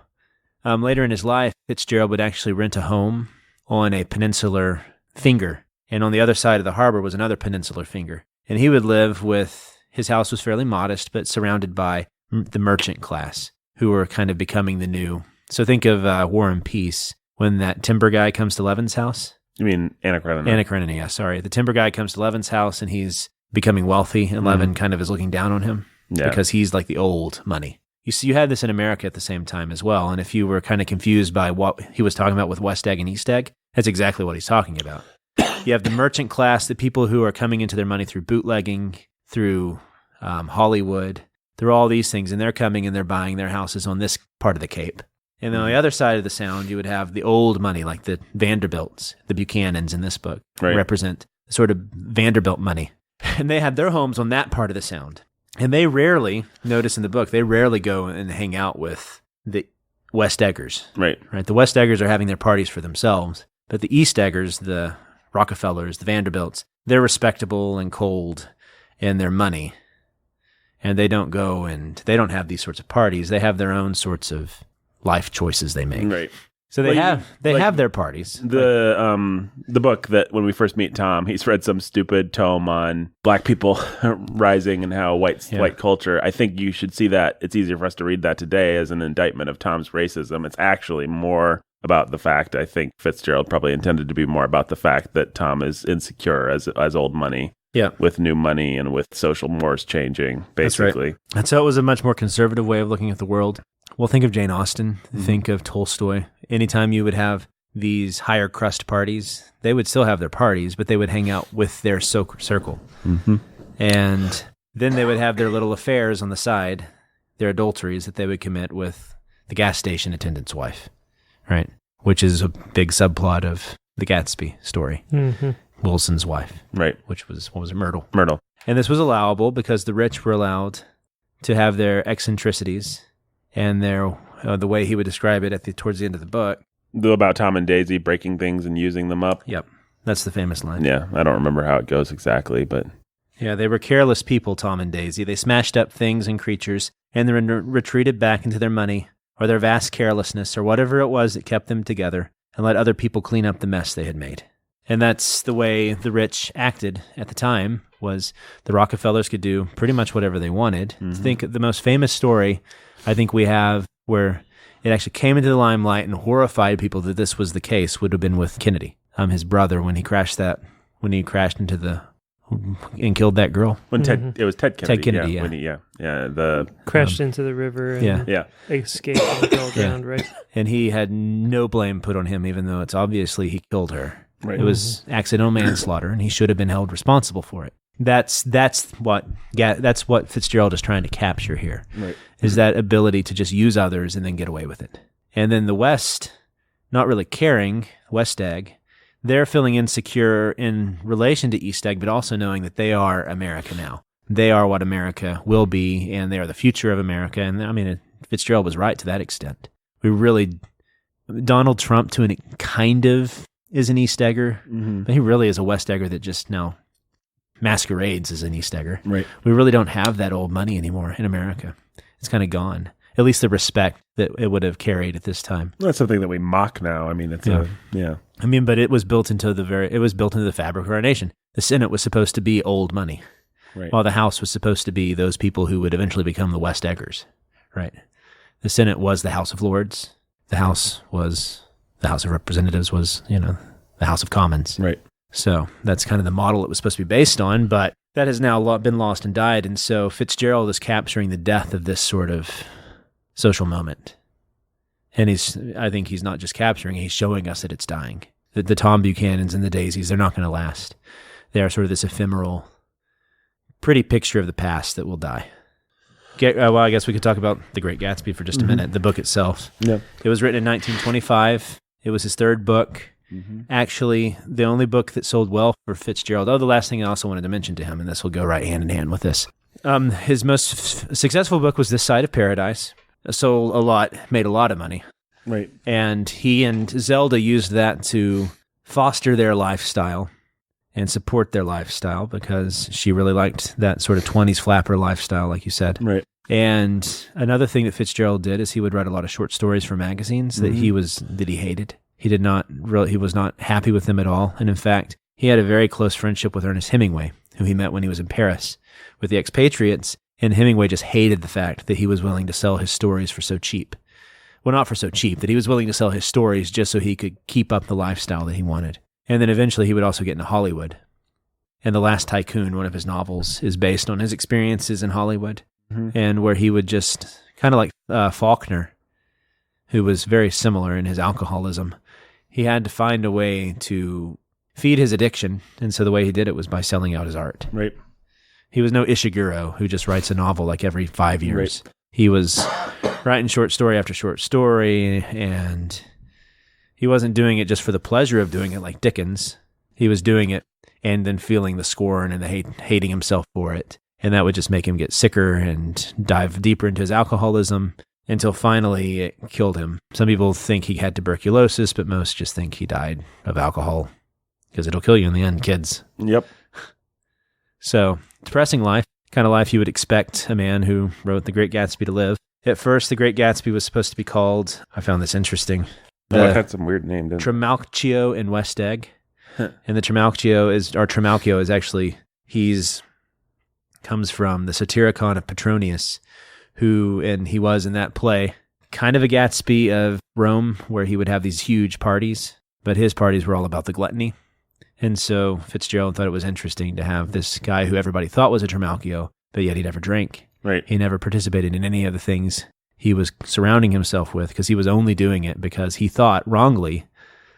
later in his life, Fitzgerald would actually rent a home on a peninsular finger, and on the other side of the harbor was another peninsular finger. And he would live with, his house was fairly modest, but surrounded by the merchant class, who were kind of becoming the new. So think of War and Peace, when that timber guy comes to Levin's house. You mean Anna Karenina? Anna Karenina, yeah, sorry. The timber guy comes to Levin's house, and he's becoming wealthy, and Levin kind of is looking down on him because he's like the old money. You see, you had this in America at the same time as well, and if you were kind of confused by what he was talking about with West Egg and East Egg, that's exactly what he's talking about. You have the merchant class, the people who are coming into their money through bootlegging, through Hollywood, through all these things, and they're coming and they're buying their houses on this part of the Cape. And on the other side of the Sound, you would have the old money, like the Vanderbilts, the Buchanans in this book, represent sort of Vanderbilt money. And they had their homes on that part of the Sound. And they rarely, notice in the book, they rarely go and hang out with the West Eggers. Right. The West Eggers are having their parties for themselves. But the East Eggers, the Rockefellers, the Vanderbilts, they're respectable and cold in their money. And they don't go and they don't have these sorts of parties. They have their own sorts of life choices they make. Right. So they have their parties. The book that when we first meet Tom, he's read some stupid tome on black people rising and how white culture. I think you should see that. It's easier for us to read that today as an indictment of Tom's racism. It's actually more about the fact, I think Fitzgerald probably intended to be more about the fact that Tom is insecure as old money. Yeah. With new money and with social mores changing, basically. That's right. And so it was a much more conservative way of looking at the world. Well, think of Jane Austen, think of Tolstoy. Anytime you would have these higher crust parties, they would still have their parties, but they would hang out with their circle. Mm-hmm. And then they would have their little affairs on the side, their adulteries that they would commit with the gas station attendant's wife, right? which is a big subplot of the Gatsby story. Mm-hmm. Wilson's wife, Right. which was, what was it, Myrtle. Myrtle. And this was allowable because the rich were allowed to have their eccentricities and their the way he would describe it towards the end of the book. About Tom and Daisy breaking things and using them up. Yep, that's the famous line. Yeah, I don't remember how it goes exactly, but... Yeah, they were careless people, Tom and Daisy. They smashed up things and creatures and then retreated back into their money or their vast carelessness or whatever it was that kept them together and let other people clean up the mess they had made. And that's the way the rich acted at the time, was the Rockefellers could do pretty much whatever they wanted. I think the most famous story I think we have where it actually came into the limelight and horrified people that this was the case would have been with Kennedy, his brother, when he crashed into the and killed that girl. When it was Ted Kennedy. Ted Kennedy, When the Crashed into the river and yeah. escaped and fell down, right? And he had no blame put on him, even though it's obviously he killed her. Right. It was accidental manslaughter, and he should have been held responsible for it. That's what Fitzgerald is trying to capture here, Right. is that ability to just use others and then get away with it. And then the West, not really caring, West Egg, they're feeling insecure in relation to East Egg, but also knowing that they are America now. They are what America will be, and they are the future of America. And I mean, Fitzgerald was right to that extent. Donald Trump to an kind of is an East Egger, but he really is a West Egger that just now masquerades as an East Egger. Right. We really don't have that old money anymore in America. It's kind of gone. At least the respect that it would have carried at this time. That's something that we mock now. I mean, it's I mean, but it was built into the fabric of our nation. The Senate was supposed to be old money, right. while the House was supposed to be those people who would eventually become the West Eggers, right? The Senate was the House of Lords. The House of Representatives was, the House of Commons. Right. So that's kind of the model it was supposed to be based on, but that has now been lost and died. And so Fitzgerald is capturing the death of this sort of social moment. And I think he's not just capturing, he's showing us that it's dying. That the Tom Buchanans and the Daisies, they're not going to last. They are sort of this ephemeral, pretty picture of the past that will die. Well, I guess we could talk about The Great Gatsby for just a minute, the book itself. Yeah. It was written in 1925. It was his third book. Actually, the only book that sold well for Fitzgerald. Oh, the last thing I also wanted to mention to him, and this will go right hand in hand with this. His most successful book was This Side of Paradise. Sold a lot, made a lot of money. Right. And he and Zelda used that to foster their lifestyle and support their lifestyle because she really liked that sort of 20s flapper lifestyle, like you said. Right. And another thing that Fitzgerald did is he would write a lot of short stories for magazines that he hated. He was not happy with them at all. And in fact, he had a very close friendship with Ernest Hemingway, who he met when he was in Paris with the expatriates. And Hemingway just hated the fact that he was willing to sell his stories for so cheap. Well, not for so cheap, that he was willing to sell his stories just so he could keep up the lifestyle that he wanted. And then eventually he would also get into Hollywood. And The Last Tycoon, one of his novels, is based on his experiences in Hollywood. And where he would just, kind of like Faulkner, who was very similar in his alcoholism, he had to find a way to feed his addiction. And so the way he did it was by selling out his art. Right. He was no Ishiguro who just writes a novel like every 5 years. Right. He was writing short story after short story, and he wasn't doing it just for the pleasure of doing it like Dickens. He was doing it and then feeling the scorn and the hating himself for it. And that would just make him get sicker and dive deeper into his alcoholism until finally it killed him. Some people think he had tuberculosis, but most just think he died of alcohol because it'll kill you in the end, kids. Yep. So, depressing life, kind of life you would expect a man who wrote The Great Gatsby to live. At first, The Great Gatsby was supposed to be called, I found this interesting, It had some weird name, didn't it? Trimalchio in West Egg. And the Trimalchio is actually, comes from the Satyricon of Petronius, and he was in that play, kind of a Gatsby of Rome, where he would have these huge parties, but his parties were all about the gluttony. And so Fitzgerald thought it was interesting to have this guy who everybody thought was a Trimalchio, but yet he never drank. Right. He never participated in any of the things he was surrounding himself with because he was only doing it because he thought wrongly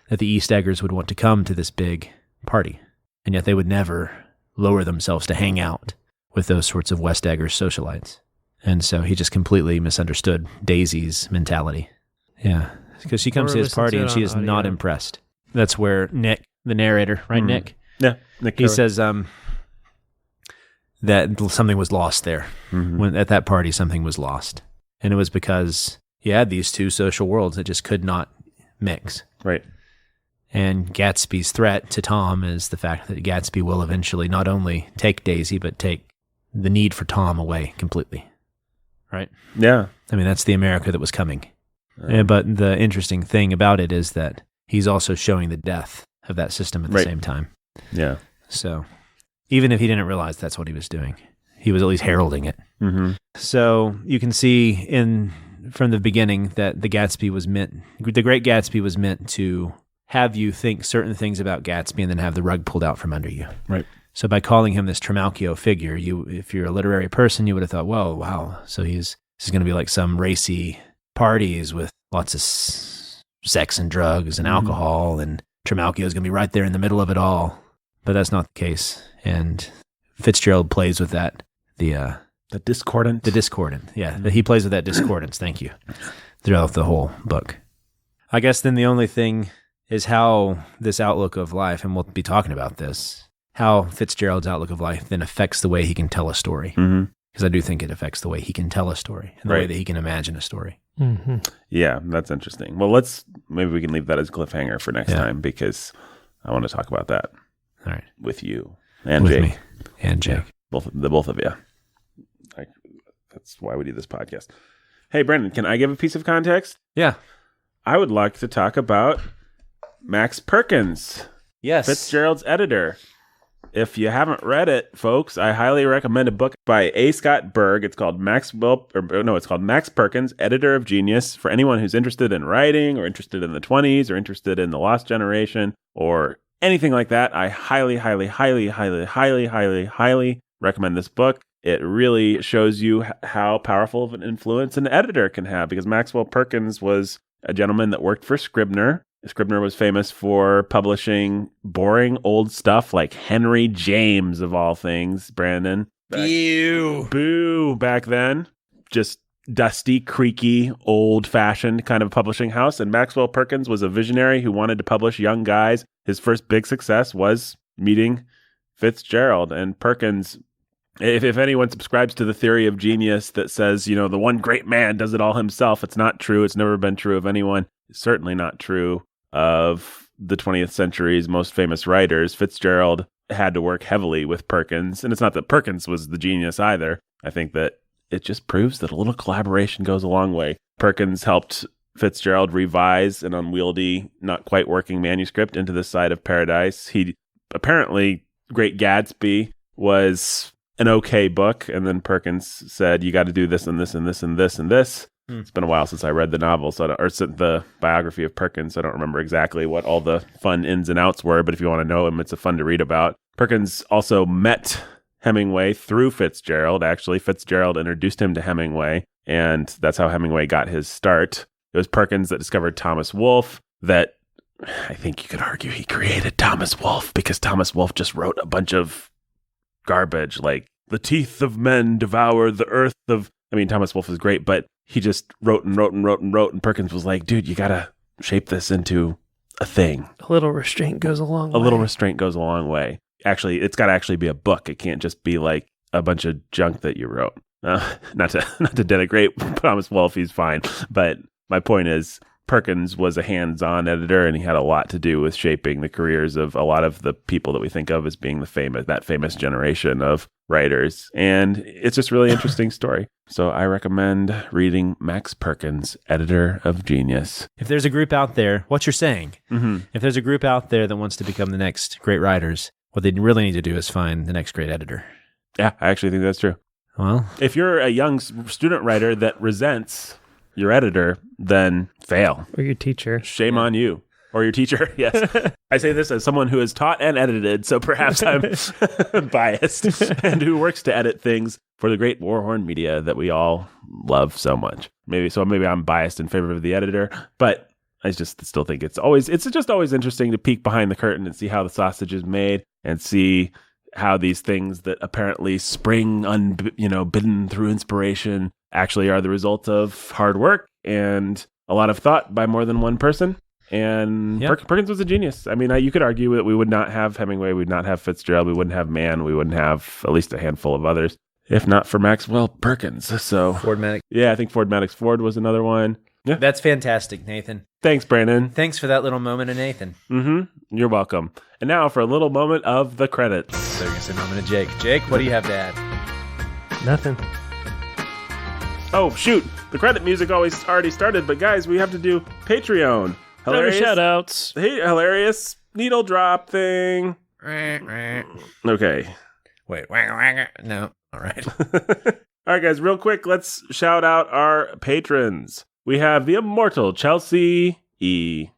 that the East Eggers would want to come to this big party. And yet they would never lower themselves to hang out with those sorts of West Eggers socialites. And so he just completely misunderstood Daisy's mentality. Yeah. because she comes Or to his listen party to and it she on is not audio. impressed. That's where Nick, the narrator, right, Nick? Yeah. Nick He Keller. says that something was lost there. When at that party, something was lost. And it was because you had these two social worlds that just could not mix. Right. And Gatsby's threat to Tom is the fact that Gatsby will eventually not only take Daisy, but take the need for Tom away completely. Right? Yeah. I mean, that's the America that was coming. But the interesting thing about it is that he's also showing the death of that system at the same time. Yeah. So even if he didn't realize that's what he was doing, he was at least heralding it. Mm-hmm. So you can see from the beginning that the Great Gatsby was meant to have you think certain things about Gatsby and then have the rug pulled out from under you. Right. So by calling him this Trimalchio figure, if you're a literary person, you would have thought, whoa, wow. So this is going to be like some racy parties with lots of sex and drugs and alcohol, and Trimalchio is going to be right there in the middle of it all. But that's not the case. And Fitzgerald plays with that. The discordant. The discordant, yeah. He plays with that discordance, thank you, throughout the whole book. I guess then the only thing is how this outlook of life, and we'll be talking about this, how Fitzgerald's outlook of life then affects the way he can tell a story. Because I do think it affects the way he can tell a story and the way that he can imagine a story. Mm-hmm. Yeah, that's interesting. Well, maybe we can leave that as a cliffhanger for next time, because I want to talk about that. All right. With you and With Jake. me and Jake. Yeah, both of you. That's why we do this podcast. Hey, Brendan, can I give a piece of context? Yeah. I would like to talk about Max Perkins, Yes. Fitzgerald's editor. If you haven't read it, folks, I highly recommend a book by A. Scott Berg. It's called Max Perkins, Editor of Genius. For anyone who's interested in writing or interested in the 20s or interested in the Lost Generation or anything like that, I highly, highly, highly, highly, highly, highly, highly recommend this book. It really shows you how powerful of an influence an editor can have, because Maxwell Perkins was a gentleman that worked for Scribner. Scribner was famous for publishing boring old stuff like Henry James, of all things, Brandon. Boo! Back then. Just dusty, creaky, old-fashioned kind of publishing house. And Maxwell Perkins was a visionary who wanted to publish young guys. His first big success was meeting Fitzgerald. And Perkins, if anyone subscribes to the theory of genius that says, the one great man does it all himself, it's not true. It's never been true of anyone. It's certainly not true of the 20th century's most famous writers. Fitzgerald had to work heavily with Perkins. And it's not that Perkins was the genius either. I think that it just proves that a little collaboration goes a long way. Perkins helped Fitzgerald revise an unwieldy, not quite working manuscript into This Side of Paradise. Apparently, Great Gatsby was an okay book, and then Perkins said, you got to do this and this and this and this and this. It's been a while since I read the novel, or the biography of Perkins. I don't remember exactly what all the fun ins and outs were, but if you want to know him, it's a fun to read about. Perkins also met Hemingway through Fitzgerald. Actually, Fitzgerald introduced him to Hemingway, and that's how Hemingway got his start. It was Perkins that discovered Thomas Wolfe, that I think you could argue he created Thomas Wolfe, because Thomas Wolfe just wrote a bunch of garbage like the teeth of men devour the earth of... I mean, Thomas Wolfe is great, but he just wrote and wrote and wrote and wrote, and Perkins was like, dude, you got to shape this into a thing. A little restraint goes a long way. A little restraint goes a long way. Actually, it's got to actually be a book. It can't just be like a bunch of junk that you wrote. Not to denigrate Thomas Wolfe, he's fine. But my point is, Perkins was a hands-on editor, and he had a lot to do with shaping the careers of a lot of the people that we think of as being that famous generation of writers. And it's just a really interesting story. So I recommend reading Max Perkins, Editor of Genius. If there's a group out there, what you're saying, Mm-hmm. if there's a group out there that wants to become the next great writers, what they really need to do is find the next great editor. Yeah, I actually think that's true. Well, If you're a young student writer that resents your editor, then fail. Or your teacher. Shame on you. Or your teacher, yes. I say this as someone who has taught and edited, so perhaps I'm biased, and who works to edit things for the great Warhorn Media that we all love so much. Maybe I'm biased in favor of the editor, but I just still think it's just always interesting to peek behind the curtain and see how the sausage is made, and see how these things that apparently spring bidden through inspiration actually are the result of hard work and a lot of thought by more than one person. And Perkins was a genius. I mean, you could argue that we would not have Hemingway, we would not have Fitzgerald, we wouldn't have Mann, we wouldn't have at least a handful of others, if not for Maxwell Perkins. So Ford Madox. Yeah, I think Ford Madox Ford was another one. Yeah. That's fantastic, Nathan. Thanks, Brandon. Thanks for that little moment of Nathan. Mm-hmm. You're welcome. And now for a little moment of the credits. So you're going to say a moment of Jake. Jake, what do you have to add? Nothing. Oh, shoot. The credit music already started, but guys, we have to do Patreon. Hilarious shout outs. Hey, hilarious needle drop thing. Okay. Wait. No. All right. All right, guys, real quick, let's shout out our patrons. We have the immortal Chelsea E.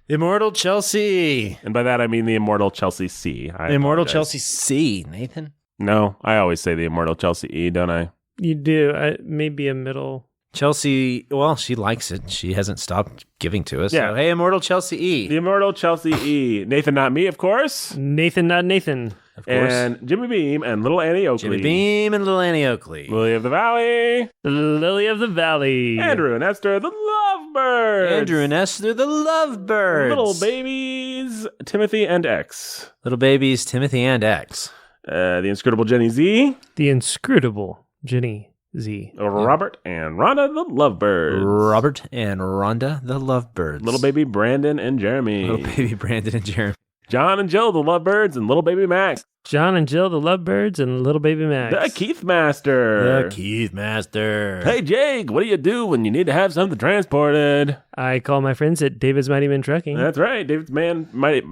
Immortal Chelsea. And by that, I mean the immortal Chelsea C. Immortal Chelsea C, Nathan. No, I always say the immortal Chelsea E, don't I? You do. Maybe a middle. Chelsea, well, she likes it. She hasn't stopped giving to us. Yeah. So, hey, Immortal Chelsea E. The immortal Chelsea E. Nathan, not me, of course. Nathan, not Nathan. Of course. And Jimmy Beam and little Annie Oakley. Jimmy Beam and little Annie Oakley. Lily of the Valley. Lily of the Valley. Andrew and Esther, the Lovebirds. Andrew and Esther, the Lovebirds. Little babies, Timothy and X. Little babies, Timothy and X. The inscrutable Jenny Z. The inscrutable Jenny Z. Robert and Rhonda, the Lovebirds. Robert and Rhonda, the Lovebirds. Little baby Brandon and Jeremy. Little baby Brandon and Jeremy. John and Jill, the Lovebirds, and little baby Max. John and Jill, the Lovebirds, and little baby Max. The Keith Master. The Keith Master. Hey, Jake, what do you do when you need to have something transported? I call my friends at David's Mighty Men Trucking. That's right. David's Man Mighty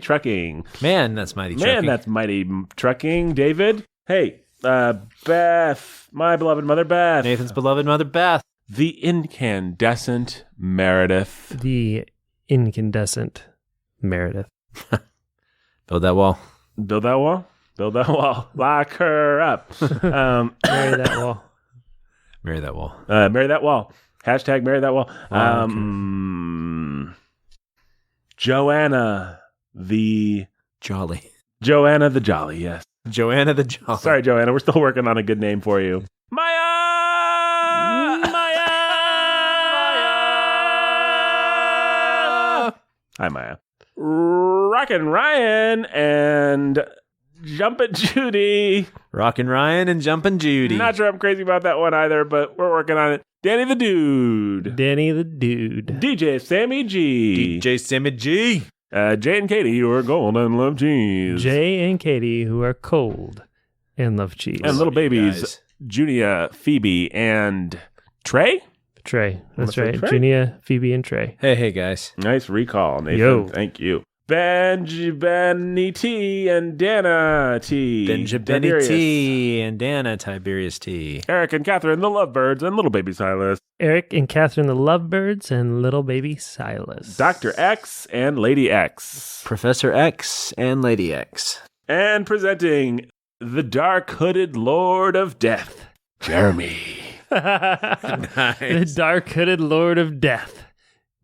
Trucking. Man, that's Mighty Trucking. Man, that's Mighty Trucking. David. Hey, Beth, my beloved mother Beth. Nathan's beloved mother Beth. The incandescent Meredith. The incandescent Meredith. Build that wall. Build that wall. Build that wall. Lock her up. Marry that wall. Marry that wall. Marry that wall. Hashtag marry that wall. Joanna the Jolly. Joanna the Jolly, yes. Joanna the Jolly. Sorry, Joanna. We're still working on a good name for you. Maya! Hi, Maya. Rockin' Ryan and Jumpin' Judy. Rockin' Ryan and Jumpin' Judy. Not sure I'm crazy about that one either, but we're working on it. Danny the Dude. Danny the Dude. DJ Sammy G. DJ Sammy G. Jay and Katie, who are gold and love cheese. Jay and Katie, who are cold and love cheese. And little babies, guys. Junia, Phoebe, and Trey? Trey. That's Wanna right. say Trey? Junia, Phoebe, and Trey. Hey, guys. Nice recall, Nathan. Yo. Thank you. Benny T and Dana T. Benny T and Dana Tiberius T. Eric and Catherine, the Lovebirds, and little baby Silas. Eric and Catherine, the Lovebirds, and little baby Silas. Dr. X and Lady X. Professor X and Lady X. And presenting the dark hooded Lord of Death, Jeremy. The dark hooded Lord of Death,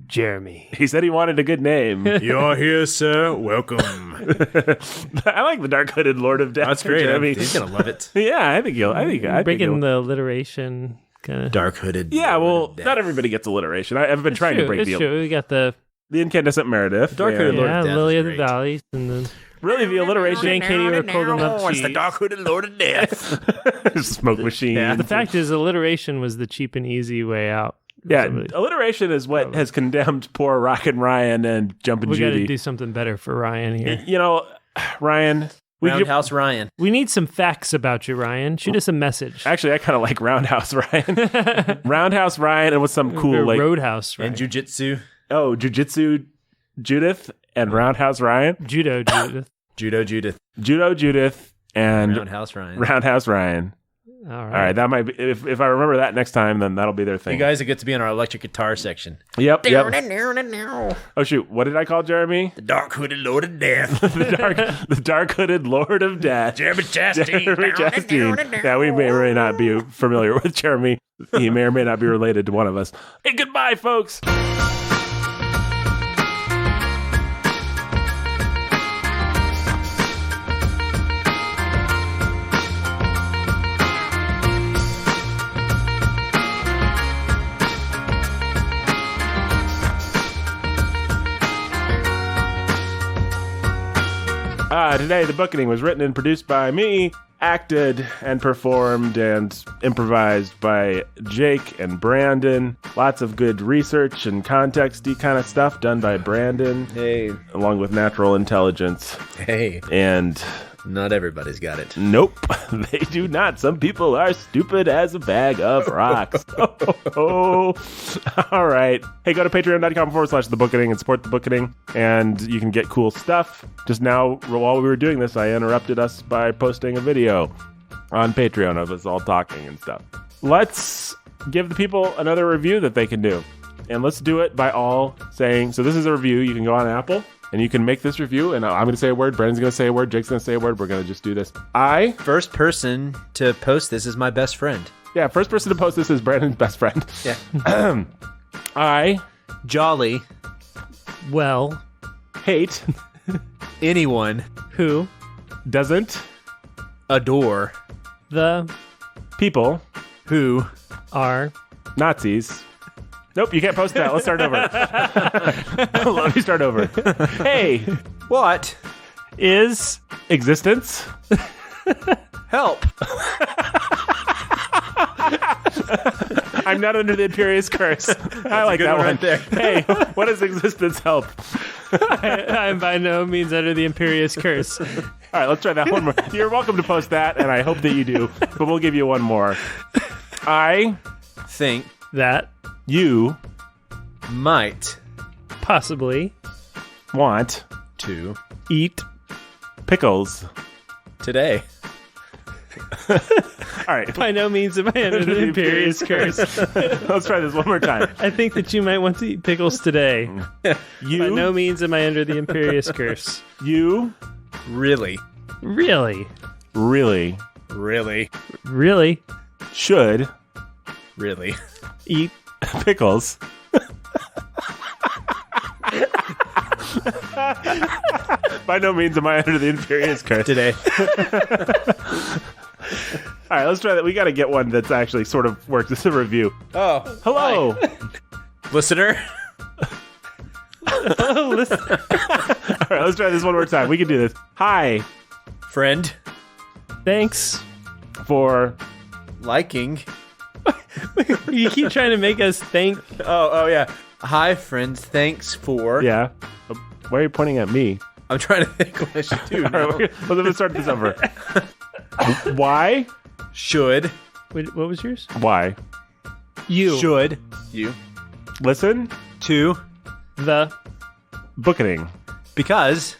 Jeremy. He said he wanted a good name. You're here, sir. Welcome. I like the dark hooded Lord of Death. That's great. Jeremy. He's going to love it. Yeah, I think he'll. I think Breaking he'll. the alliteration kind of. Dark hooded. Yeah, Lord well, of Death. not everybody gets alliteration. I've been trying to break It's true. We got the incandescent Meredith. Dark hooded and Lord of Death Lily is of the great. Valleys, and then Really, the alliteration. Jay and Katie were cold and love cheese. It's the dark hooded Lord of Death. Smoke machine. Yeah. The fact is, alliteration was the cheap and easy way out. Yeah, Somebody- alliteration is what has condemned poor Rockin' Ryan and Jumpin' we got Judy. to do something better for Ryan here. You know, Ryan. Roundhouse Ryan. We need some facts about you, Ryan. Shoot us a message. Actually, I kind of like Roundhouse Ryan. Roundhouse Ryan and with some cool Or like Roadhouse, right? And Jiu-Jitsu. Jiu-Jitsu Judith and Roundhouse Ryan. Judo Judith. Judo Judith. Judo Judith and Roundhouse Ryan. Roundhouse Ryan. All All right, that might be if I remember that next time, then that'll be their thing. You guys get to be in our electric guitar section. Yep. Oh shoot, what did I call Jeremy? The dark hooded Lord of Death. the dark hooded Lord of Death. Jeremy Chastain. Jeremy Chastain. Yeah, we may or may not be familiar with Jeremy. He may or may not be related to one of us. Hey, goodbye, folks. Today, the Bookening was written and produced by me, acted and performed and improvised by Jake and Brandon. Lots of good research and context-y kind of stuff done by Brandon. Hey. Along with natural intelligence. Hey. And Not everybody's got it. nope, they do not. Some people are stupid as a bag of rocks. Oh. All right. Hey, go to patreon.com/The Bookening and support The Bookening, and you can get cool stuff. Just now, while we were doing this, I interrupted us by posting a video on Patreon of us all talking and stuff. Let's give the people another review that they can do. And let's do it by all saying, so this is a review. You can go on Apple and you can make this review. And I'm going to say a word. Brandon's going to say a word. Jake's going to say a word. We're going to just do this. First person to post this is my best friend. Yeah, first person to post this is Brandon's best friend. Yeah. Jolly. Well, Hate. Anyone. who? Doesn't. Adore. The. People. Who. Are. Nazis. Nope, you can't post that. Let's start over. Let me start over. Hey. What? Is. Existence. Help. I'm not under the Imperious curse. I like that one. right there. Hey, what does existence help? I'm by no means under the Imperious curse. All right, let's try that one more. You're welcome to post that, and I hope that you do. But we'll give you one more. I Think. That. You Might. Possibly. want To. Eat. pickles. Today. All right, By no means am I under the Imperious curse. let's try this one more time. I think that you might want to eat pickles today. You, By no means am I under the Imperious curse. you Really. Really? really Really. Really? should Really. Eat. pickles. By no means am I under the Imperious curse. Today. All right, let's try that. We got to get one that's actually sort of works. This is a review. Oh. Hello. Listener. Listen. All right, let's try this one more time. We can do this. Hi Friend. Thanks. for Liking. You keep trying to make us think. Oh, yeah. Hi, friend. Thanks for. yeah. Why are you pointing at me? I'm trying to think what I should do. All right, let's start this over. Why? Should. Wait, what was yours? Why? You. Should. You. Listen. To. The. Bookening Because.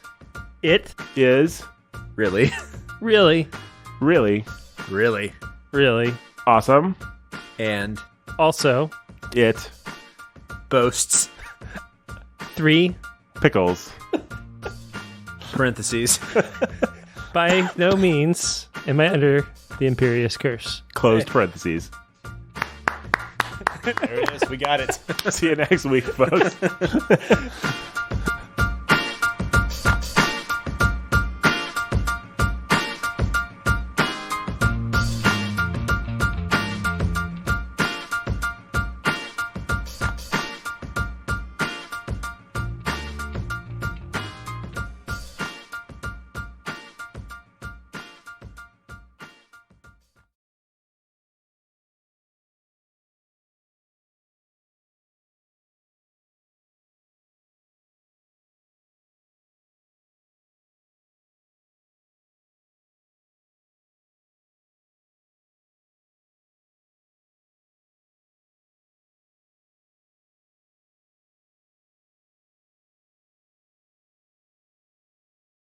It. is Really. Really. really Really. Really. awesome. And. Also. It Boasts. 3. pickles. Parentheses. By no means am I under the Imperious curse. Closed parentheses. There it is. We got it. See you next week, folks.